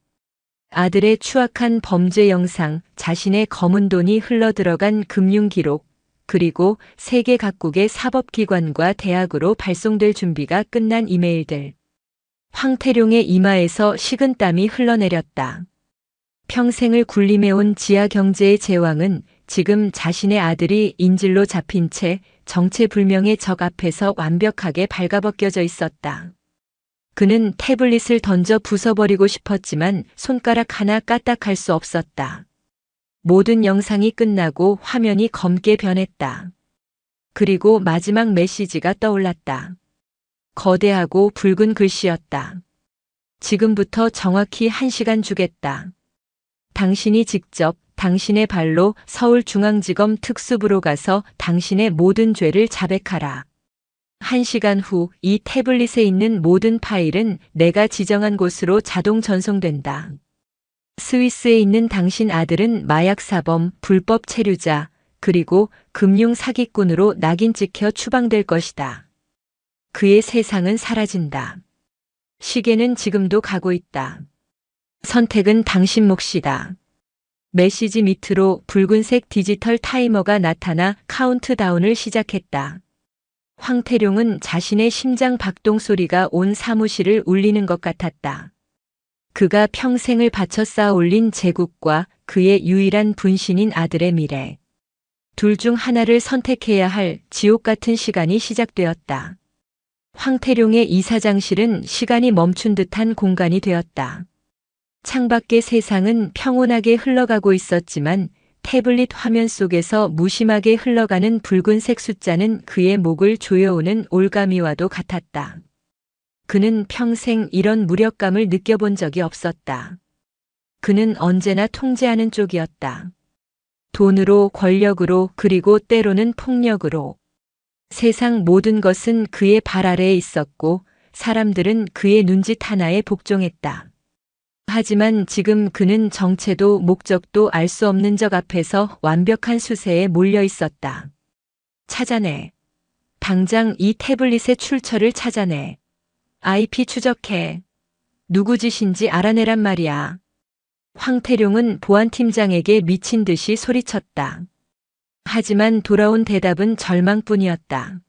아들의 추악한 범죄 영상, 자신의 검은 돈이 흘러들어간 금융 기록, 그리고 세계 각국의 사법기관과 대학으로 발송될 준비가 끝난 이메일들. 황태룡의 이마에서 식은땀이 흘러내렸다. 평생을 군림해온 지하 경제의 제왕은 지금 자신의 아들이 인질로 잡힌 채 정체불명의 적 앞에서 완벽하게 발가벗겨져 있었다. 그는 태블릿을 던져 부숴버리고 싶었지만 손가락 하나 까딱할 수 없었다. 모든 영상이 끝나고 화면이 검게 변했다. 그리고 마지막 메시지가 떠올랐다. 거대하고 붉은 글씨였다. 지금부터 정확히 1시간 주겠다. 당신이 직접 당신의 발로 서울중앙지검 특수부로 가서 당신의 모든 죄를 자백하라. 1시간 후 이 태블릿에 있는 모든 파일은 내가 지정한 곳으로 자동 전송된다. 스위스에 있는 당신 아들은 마약사범, 불법 체류자, 그리고 금융 사기꾼으로 낙인 찍혀 추방될 것이다. 그의 세상은 사라진다. 시계는 지금도 가고 있다. 선택은 당신 몫이다. 메시지 밑으로 붉은색 디지털 타이머가 나타나 카운트다운을 시작했다. 황태룡은 자신의 심장 박동 소리가 온 사무실을 울리는 것 같았다. 그가 평생을 바쳐 쌓아 올린 제국과 그의 유일한 분신인 아들의 미래. 둘 중 하나를 선택해야 할 지옥 같은 시간이 시작되었다. 황태룡의 이사장실은 시간이 멈춘 듯한 공간이 되었다. 창밖의 세상은 평온하게 흘러가고 있었지만 태블릿 화면 속에서 무심하게 흘러가는 붉은색 숫자는 그의 목을 조여오는 올가미와도 같았다. 그는 평생 이런 무력감을 느껴본 적이 없었다. 그는 언제나 통제하는 쪽이었다. 돈으로, 권력으로, 그리고 때로는 폭력으로. 세상 모든 것은 그의 발 아래에 있었고 사람들은 그의 눈짓 하나에 복종했다. 하지만 지금 그는 정체도 목적도 알 수 없는 적 앞에서 완벽한 수세에 몰려 있었다. 찾아내. 당장 이 태블릿의 출처를 찾아내. IP 추적해. 누구 짓인지 알아내란 말이야. 황태룡은 보안팀장에게 미친 듯이 소리쳤다. 하지만 돌아온 대답은 절망뿐이었다.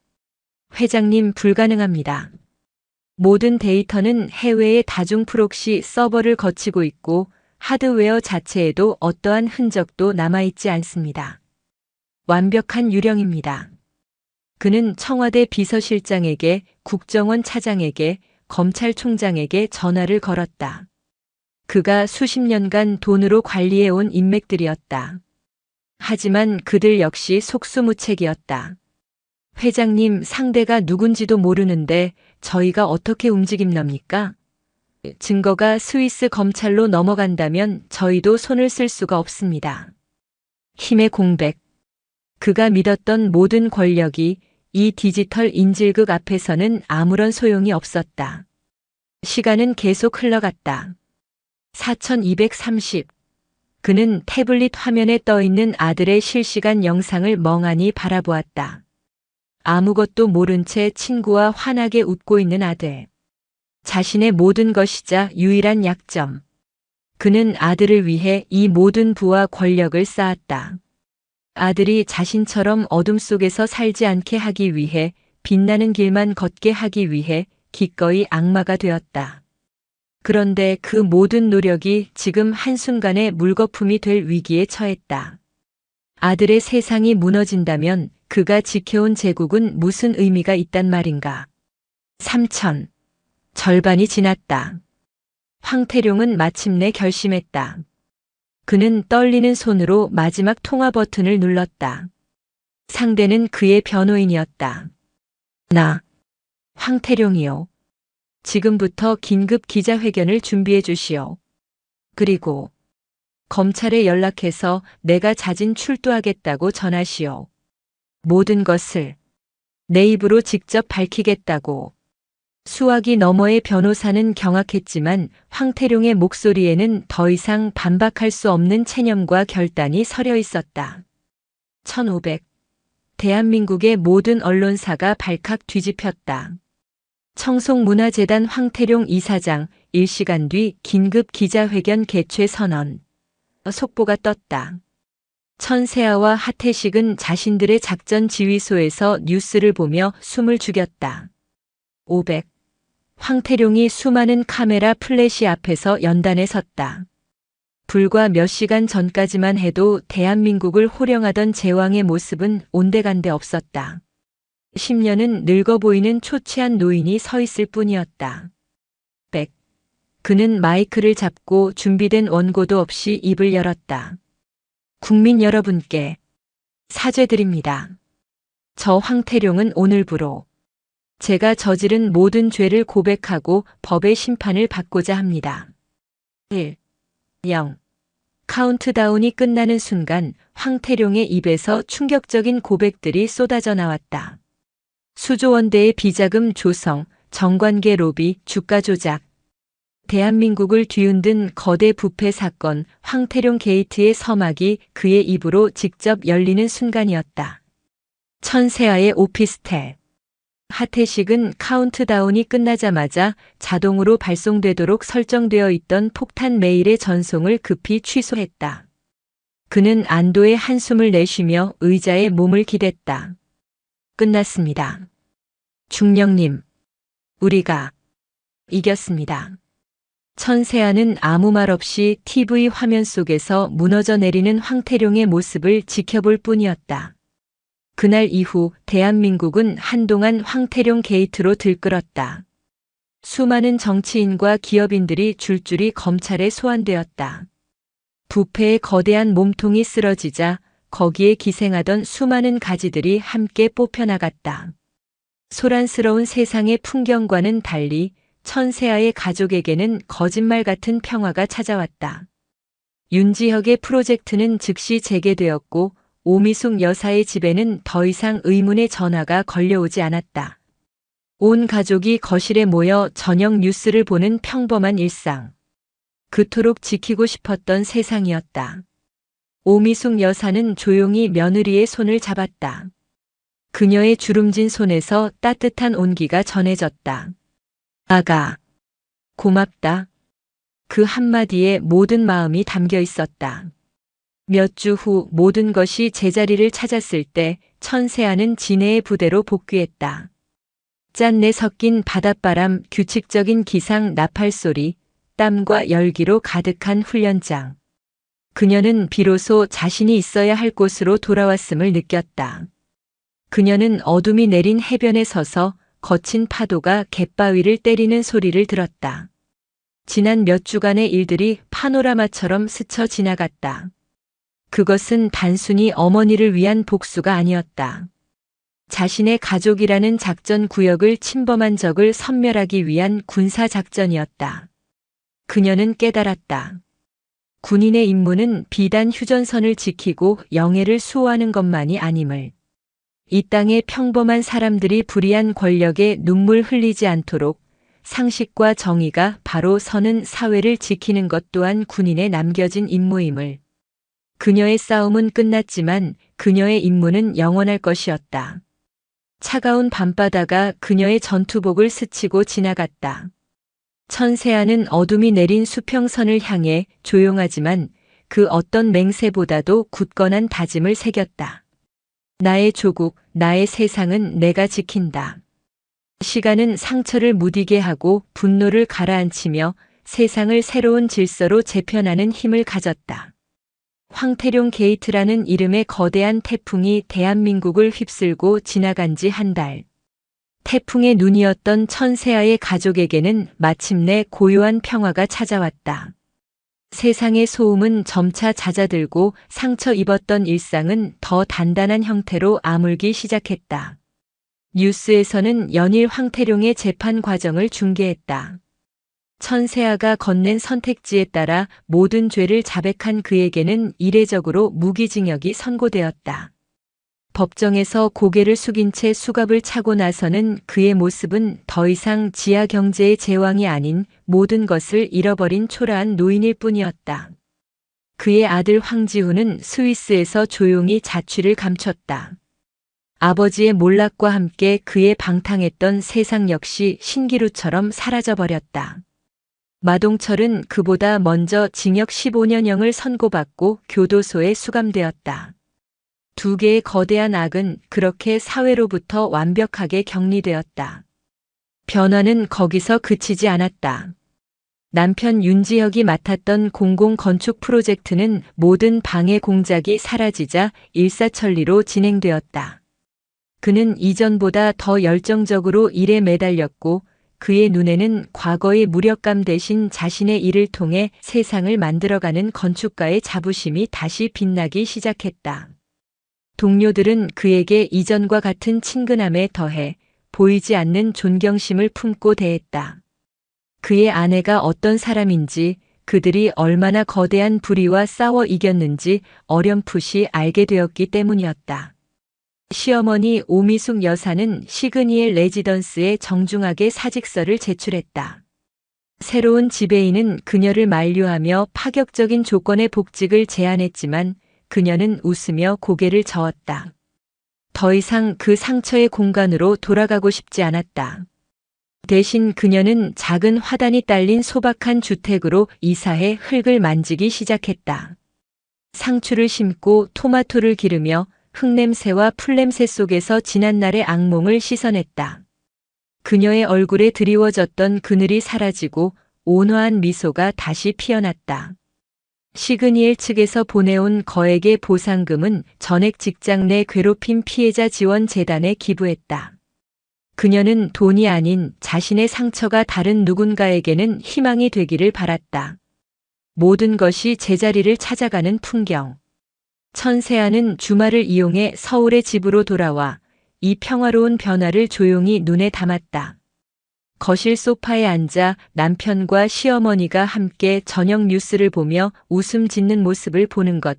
회장님, 불가능합니다. 모든 데이터는 해외의 다중 프록시 서버를 거치고 있고 하드웨어 자체에도 어떠한 흔적도 남아있지 않습니다. 완벽한 유령입니다. 그는 청와대 비서실장에게, 국정원 차장에게, 검찰총장에게 전화를 걸었다. 그가 수십 년간 돈으로 관리해온 인맥들이었다. 하지만 그들 역시 속수무책이었다. 회장님, 상대가 누군지도 모르는데 저희가 어떻게 움직임납니까? 증거가 스위스 검찰로 넘어간다면 저희도 손을 쓸 수가 없습니다. 힘의 공백. 그가 믿었던 모든 권력이 이 디지털 인질극 앞에서는 아무런 소용이 없었다. 시간은 계속 흘러갔다. 4230. 그는 태블릿 화면에 떠있는 아들의 실시간 영상을 멍하니 바라보았다. 아무것도 모른 채 친구와 환하게 웃고 있는 아들. 자신의 모든 것이자 유일한 약점. 그는 아들을 위해 이 모든 부와 권력을 쌓았다. 아들이 자신처럼 어둠 속에서 살지 않게 하기 위해, 빛나는 길만 걷게 하기 위해 기꺼이 악마가 되었다. 그런데 그 모든 노력이 지금 한순간에 물거품이 될 위기에 처했다. 아들의 세상이 무너진다면 그가 지켜온 제국은 무슨 의미가 있단 말인가. 3000. 절반이 지났다. 황태룡은 마침내 결심했다. 그는 떨리는 손으로 마지막 통화 버튼을 눌렀다. 상대는 그의 변호인이었다. 나, 황태룡이요. 지금부터 긴급 기자회견을 준비해 주시오. 그리고 검찰에 연락해서 내가 자진 출두하겠다고 전하시오. 모든 것을 내 입으로 직접 밝히겠다고. 수화기 너머의 변호사는 경악했지만 황태룡의 목소리에는 더 이상 반박할 수 없는 체념과 결단이 서려 있었다. 1500. 대한민국의 모든 언론사가 발칵 뒤집혔다. 청송문화재단 황태룡 이사장 1시간 뒤 긴급 기자회견 개최 선언. 속보가 떴다. 천세아와 하태식은 자신들의 작전 지휘소에서 뉴스를 보며 숨을 죽였다. 500. 황태룡이 수많은 카메라 플래시 앞에서 연단에 섰다. 불과 몇 시간 전까지만 해도 대한민국을 호령하던 제왕의 모습은 온데간데 없었다. 10년은 늙어 보이는 초췌한 노인이 서 있을 뿐이었다. 100. 그는 마이크를 잡고 준비된 원고도 없이 입을 열었다. 국민 여러분께 사죄드립니다. 저 황태룡은 오늘부로 제가 저지른 모든 죄를 고백하고 법의 심판을 받고자 합니다. 1, 0. 카운트다운이 끝나는 순간 황태룡의 입에서 충격적인 고백들이 쏟아져 나왔다. 수조원대의 비자금 조성, 정관계 로비, 주가 조작. 대한민국을 뒤흔든 거대 부패 사건, 황태룡 게이트의 서막이 그의 입으로 직접 열리는 순간이었다. 천세아의 오피스텔. 하태식은 카운트다운이 끝나자마자 자동으로 발송되도록 설정되어 있던 폭탄 메일의 전송을 급히 취소했다. 그는 안도의 한숨을 내쉬며 의자에 몸을 기댔다. 끝났습니다. 중령님, 우리가 이겼습니다. 천세아는 아무 말 없이 TV 화면 속에서 무너져 내리는 황태룡의 모습을 지켜볼 뿐이었다. 그날 이후 대한민국은 한동안 황태룡 게이트로 들끓었다. 수많은 정치인과 기업인들이 줄줄이 검찰에 소환되었다. 부패의 거대한 몸통이 쓰러지자 거기에 기생하던 수많은 가지들이 함께 뽑혀나갔다. 소란스러운 세상의 풍경과는 달리 천세아의 가족에게는 거짓말 같은 평화가 찾아왔다. 윤지혁의 프로젝트는 즉시 재개되었고 오미숙 여사의 집에는 더 이상 의문의 전화가 걸려오지 않았다. 온 가족이 거실에 모여 저녁 뉴스를 보는 평범한 일상. 그토록 지키고 싶었던 세상이었다. 오미숙 여사는 조용히 며느리의 손을 잡았다. 그녀의 주름진 손에서 따뜻한 온기가 전해졌다. 아가, 고맙다. 그 한마디에 모든 마음이 담겨 있었다. 몇 주 후 모든 것이 제자리를 찾았을 때 천세아는 진해의 부대로 복귀했다. 짠내 섞인 바닷바람, 규칙적인 기상, 나팔소리, 땀과 열기로 가득한 훈련장. 그녀는 비로소 자신이 있어야 할 곳으로 돌아왔음을 느꼈다. 그녀는 어둠이 내린 해변에 서서 거친 파도가 갯바위를 때리는 소리를 들었다. 지난 몇 주간의 일들이 파노라마처럼 스쳐 지나갔다. 그것은 단순히 어머니를 위한 복수가 아니었다. 자신의 가족이라는 작전 구역을 침범한 적을 섬멸하기 위한 군사 작전이었다. 그녀는 깨달았다. 군인의 임무는 비단 휴전선을 지키고 영예를 수호하는 것만이 아님을. 이 땅의 평범한 사람들이 불의한 권력에 눈물 흘리지 않도록 상식과 정의가 바로 서는 사회를 지키는 것 또한 군인에 남겨진 임무임을. 그녀의 싸움은 끝났지만 그녀의 임무는 영원할 것이었다. 차가운 밤바다가 그녀의 전투복을 스치고 지나갔다. 천세아는 어둠이 내린 수평선을 향해 조용하지만 그 어떤 맹세보다도 굳건한 다짐을 새겼다. 나의 조국, 나의 세상은 내가 지킨다. 시간은 상처를 무디게 하고 분노를 가라앉히며 세상을 새로운 질서로 재편하는 힘을 가졌다. 황태룡 게이트라는 이름의 거대한 태풍이 대한민국을 휩쓸고 지나간 지 한 달. 태풍의 눈이었던 천세아의 가족에게는 마침내 고요한 평화가 찾아왔다. 세상의 소음은 점차 잦아들고 상처 입었던 일상은 더 단단한 형태로 아물기 시작했다. 뉴스에서는 연일 황태룡의 재판 과정을 중계했다. 천세아가 건넨 선택지에 따라 모든 죄를 자백한 그에게는 이례적으로 무기징역이 선고되었다. 법정에서 고개를 숙인 채 수갑을 차고 나서는 그의 모습은 더 이상 지하 경제의 제왕이 아닌 모든 것을 잃어버린 초라한 노인일 뿐이었다. 그의 아들 황지훈은 스위스에서 조용히 자취를 감췄다. 아버지의 몰락과 함께 그의 방탕했던 세상 역시 신기루처럼 사라져버렸다. 마동철은 그보다 먼저 징역 15년형을 선고받고 교도소에 수감되었다. 두 개의 거대한 악은 그렇게 사회로부터 완벽하게 격리되었다. 변화는 거기서 그치지 않았다. 남편 윤지혁이 맡았던 공공건축 프로젝트는 모든 방해 공작이 사라지자 일사천리로 진행되었다. 그는 이전보다 더 열정적으로 일에 매달렸고 그의 눈에는 과거의 무력감 대신 자신의 일을 통해 세상을 만들어가는 건축가의 자부심이 다시 빛나기 시작했다. 동료들은 그에게 이전과 같은 친근함에 더해 보이지 않는 존경심을 품고 대했다. 그의 아내가 어떤 사람인지, 그들이 얼마나 거대한 불의와 싸워 이겼는지 어렴풋이 알게 되었기 때문이었다. 시어머니 오미숙 여사는 시그니엘 레지던스에 정중하게 사직서를 제출했다. 새로운 지배인은 그녀를 만류하며 파격적인 조건의 복직을 제안했지만 그녀는 웃으며 고개를 저었다. 더 이상 그 상처의 공간으로 돌아가고 싶지 않았다. 대신 그녀는 작은 화단이 딸린 소박한 주택으로 이사해 흙을 만지기 시작했다. 상추를 심고 토마토를 기르며 흙냄새와 풀냄새 속에서 지난날의 악몽을 씻어냈다. 그녀의 얼굴에 드리워졌던 그늘이 사라지고 온화한 미소가 다시 피어났다. 시그니엘 측에서 보내온 거액의 보상금은 전액 직장 내 괴롭힘 피해자 지원 재단에 기부했다. 그녀는 돈이 아닌 자신의 상처가 다른 누군가에게는 희망이 되기를 바랐다. 모든 것이 제자리를 찾아가는 풍경. 천세아는 주말을 이용해 서울의 집으로 돌아와 이 평화로운 변화를 조용히 눈에 담았다. 거실 소파에 앉아 남편과 시어머니가 함께 저녁 뉴스를 보며 웃음 짓는 모습을 보는 것.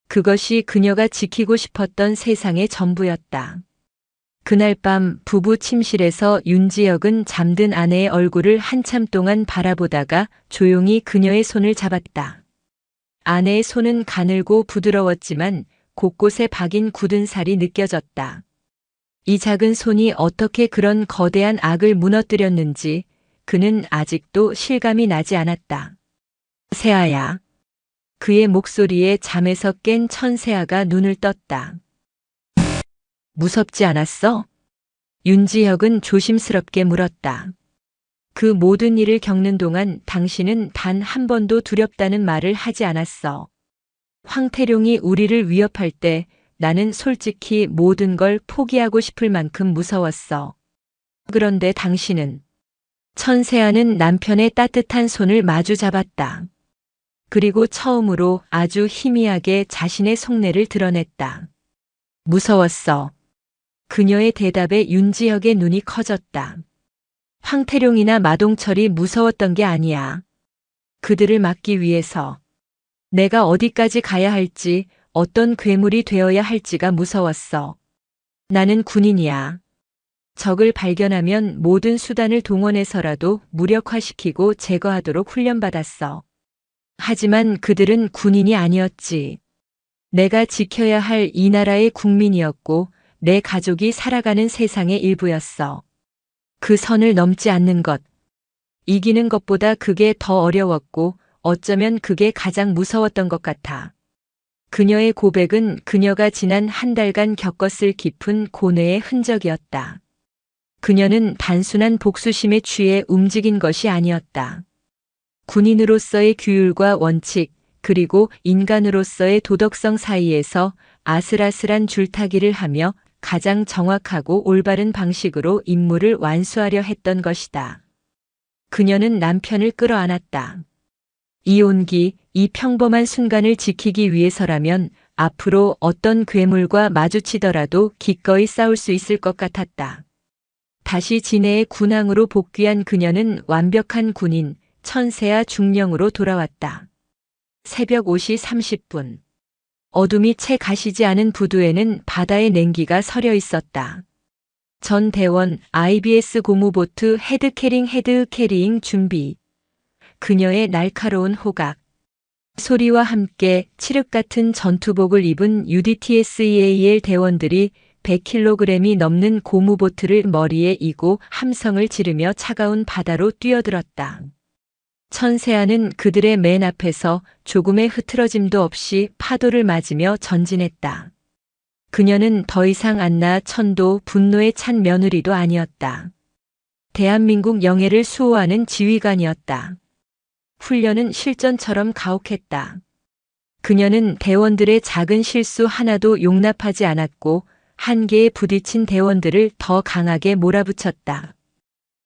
그것이 그녀가 지키고 싶었던 세상의 전부였다. 그날 밤 부부 침실에서 윤지혁은 잠든 아내의 얼굴을 한참 동안 바라보다가 조용히 그녀의 손을 잡았다. 아내의 손은 가늘고 부드러웠지만 곳곳에 박인 굳은 살이 느껴졌다. 이 작은 손이 어떻게 그런 거대한 악을 무너뜨렸는지 그는 아직도 실감이 나지 않았다. 세아야. 그의 목소리에 잠에서 깬 천세아가 눈을 떴다. 무섭지 않았어? 윤지혁은 조심스럽게 물었다. 그 모든 일을 겪는 동안 당신은 단 한 번도 두렵다는 말을 하지 않았어. 황태룡이 우리를 위협할 때 나는 솔직히 모든 걸 포기하고 싶을 만큼 무서웠어. 그런데 당신은? 천세아는 남편의 따뜻한 손을 마주 잡았다. 그리고 처음으로 아주 희미하게 자신의 속내를 드러냈다. 무서웠어. 그녀의 대답에 윤지혁의 눈이 커졌다. 황태룡이나 마동철이 무서웠던 게 아니야. 그들을 막기 위해서. 내가 어디까지 가야 할지, 어떤 괴물이 되어야 할지가 무서웠어. 나는 군인이야. 적을 발견하면 모든 수단을 동원해서라도 무력화시키고 제거하도록 훈련받았어. 하지만 그들은 군인이 아니었지. 내가 지켜야 할 이 나라의 국민이었고 내 가족이 살아가는 세상의 일부였어. 그 선을 넘지 않는 것. 이기는 것보다 그게 더 어려웠고 어쩌면 그게 가장 무서웠던 것 같아. 그녀의 고백은 그녀가 지난 한 달간 겪었을 깊은 고뇌의 흔적이었다. 그녀는 단순한 복수심에 취해 움직인 것이 아니었다. 군인으로서의 규율과 원칙, 그리고 인간으로서의 도덕성 사이에서 아슬아슬한 줄타기를 하며 가장 정확하고 올바른 방식으로 임무를 완수하려 했던 것이다. 그녀는 남편을 끌어안았다. 이 온기, 이 평범한 순간을 지키기 위해서라면 앞으로 어떤 괴물과 마주치더라도 기꺼이 싸울 수 있을 것 같았다. 다시 진해의 군항으로 복귀한 그녀는 완벽한 군인, 천세아 중령으로 돌아왔다. 새벽 5시 30분. 어둠이 채 가시지 않은 부두에는 바다의 냉기가 서려 있었다. 전 대원 IBS 고무보트 헤드 캐링 준비. 그녀의 날카로운 호각. 소리와 함께 칠흑 같은 전투복을 입은 UDTSEAL 대원들이 100kg이 넘는 고무보트를 머리에 이고 함성을 지르며 차가운 바다로 뛰어들었다. 천세아는 그들의 맨 앞에서 조금의 흐트러짐도 없이 파도를 맞으며 전진했다. 그녀는 더 이상 안나 천도 분노에 찬 며느리도 아니었다. 대한민국 영예를 수호하는 지휘관이었다. 훈련은 실전처럼 가혹했다. 그녀는 대원들의 작은 실수 하나도 용납하지 않았고 한계에 부딪힌 대원들을 더 강하게 몰아붙였다.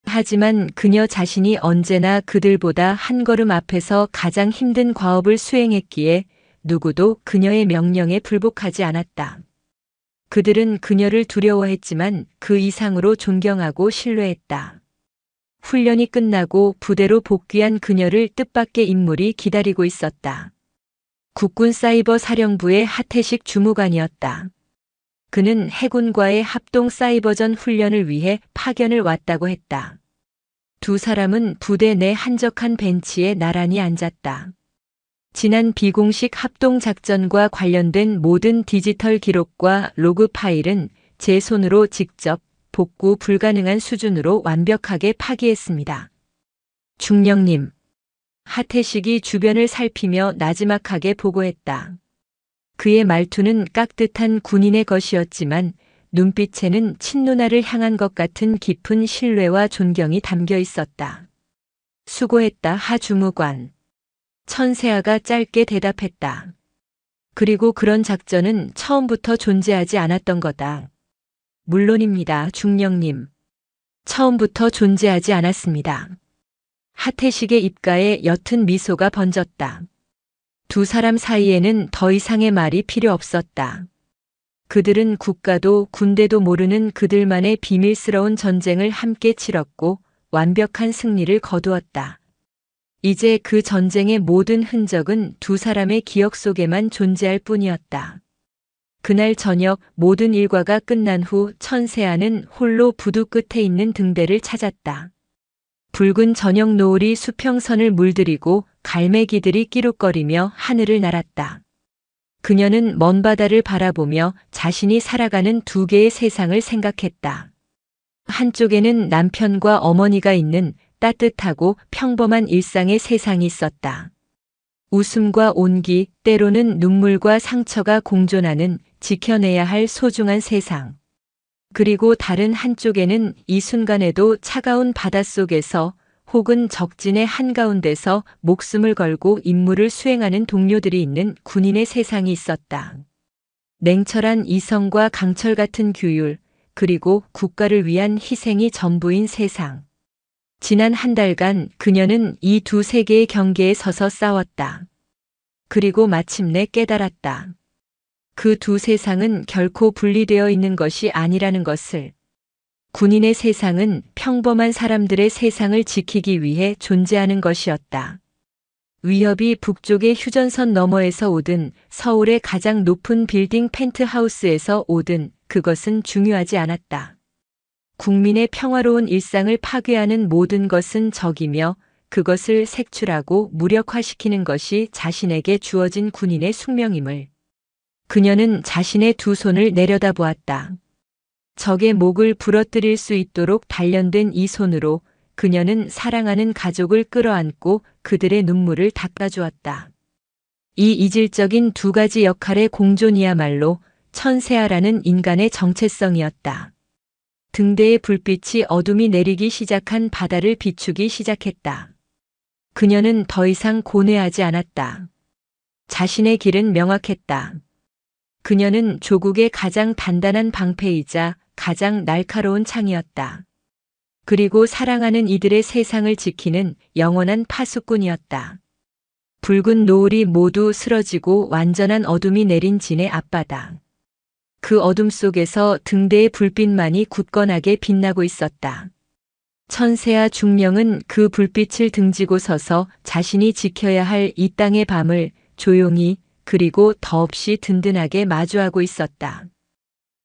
하지만 그녀 자신이 언제나 그들보다 한 걸음 앞에서 가장 힘든 과업을 수행했기에 누구도 그녀의 명령에 불복하지 않았다. 그들은 그녀를 두려워했지만 그 이상으로 존경하고 신뢰했다. 훈련이 끝나고 부대로 복귀한 그녀를 뜻밖의 인물이 기다리고 있었다. 국군 사이버 사령부의 하태식 주무관이었다. 그는 해군과의 합동 사이버전 훈련을 위해 파견을 왔다고 했다. 두 사람은 부대 내 한적한 벤치에 나란히 앉았다. 지난 비공식 합동작전과 관련된 모든 디지털 기록과 로그 파일은 제 손으로 직접 복구 불가능한 수준으로 완벽하게 파기했습니다. 중령님. 하태식이 주변을 살피며 나지막하게 보고했다. 그의 말투는 깍듯한 군인의 것이었지만 눈빛에는 친누나를 향한 것 같은 깊은 신뢰와 존경이 담겨 있었다. 수고했다, 하 주무관. 천세아가 짧게 대답했다. 그리고 그런 작전은 처음부터 존재하지 않았던 거다. 물론입니다, 중령님. 처음부터 존재하지 않았습니다. 하태식의 입가에 옅은 미소가 번졌다. 두 사람 사이에는 더 이상의 말이 필요 없었다. 그들은 국가도 군대도 모르는 그들만의 비밀스러운 전쟁을 함께 치렀고 완벽한 승리를 거두었다. 이제 그 전쟁의 모든 흔적은 두 사람의 기억 속에만 존재할 뿐이었다. 그날 저녁 모든 일과가 끝난 후 천세아는 홀로 부두 끝에 있는 등대를 찾았다. 붉은 저녁 노을이 수평선을 물들이고 갈매기들이 끼룩거리며 하늘을 날았다. 그녀는 먼 바다를 바라보며 자신이 살아가는 두 개의 세상을 생각했다. 한쪽에는 남편과 어머니가 있는 따뜻하고 평범한 일상의 세상이 있었다. 웃음과 온기, 때로는 눈물과 상처가 공존하는 지켜내야 할 소중한 세상. 그리고 다른 한쪽에는 이 순간에도 차가운 바닷속에서 혹은 적진의 한가운데서 목숨을 걸고 임무를 수행하는 동료들이 있는 군인의 세상이 있었다. 냉철한 이성과 강철 같은 규율, 그리고 국가를 위한 희생이 전부인 세상. 지난 한 달간 그녀는 이 두 세계의 경계에 서서 싸웠다. 그리고 마침내 깨달았다. 그 두 세상은 결코 분리되어 있는 것이 아니라는 것을. 군인의 세상은 평범한 사람들의 세상을 지키기 위해 존재하는 것이었다. 위협이 북쪽의 휴전선 너머에서 오든 서울의 가장 높은 빌딩 펜트하우스에서 오든 그것은 중요하지 않았다. 국민의 평화로운 일상을 파괴하는 모든 것은 적이며 그것을 색출하고 무력화시키는 것이 자신에게 주어진 군인의 숙명임을 그녀는 자신의 두 손을 내려다보았다. 적의 목을 부러뜨릴 수 있도록 단련된 이 손으로 그녀는 사랑하는 가족을 끌어안고 그들의 눈물을 닦아주었다. 이 이질적인 두 가지 역할의 공존이야말로 천세아라는 인간의 정체성이었다. 등대의 불빛이 어둠이 내리기 시작한 바다를 비추기 시작했다. 그녀는 더 이상 고뇌하지 않았다. 자신의 길은 명확했다. 그녀는 조국의 가장 단단한 방패이자 가장 날카로운 창이었다. 그리고 사랑하는 이들의 세상을 지키는 영원한 파수꾼이었다. 붉은 노을이 모두 쓰러지고 완전한 어둠이 내린 진의 앞바다. 그 어둠 속에서 등대의 불빛만이 굳건하게 빛나고 있었다. 천세아 중령은 그 불빛을 등지고 서서 자신이 지켜야 할 이 땅의 밤을 조용히 그리고 더없이 든든하게 마주하고 있었다.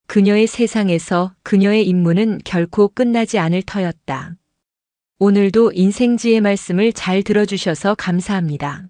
그녀의 세상에서 그녀의 임무는 결코 끝나지 않을 터였다. 오늘도 인생지의 말씀을 잘 들어주셔서 감사합니다.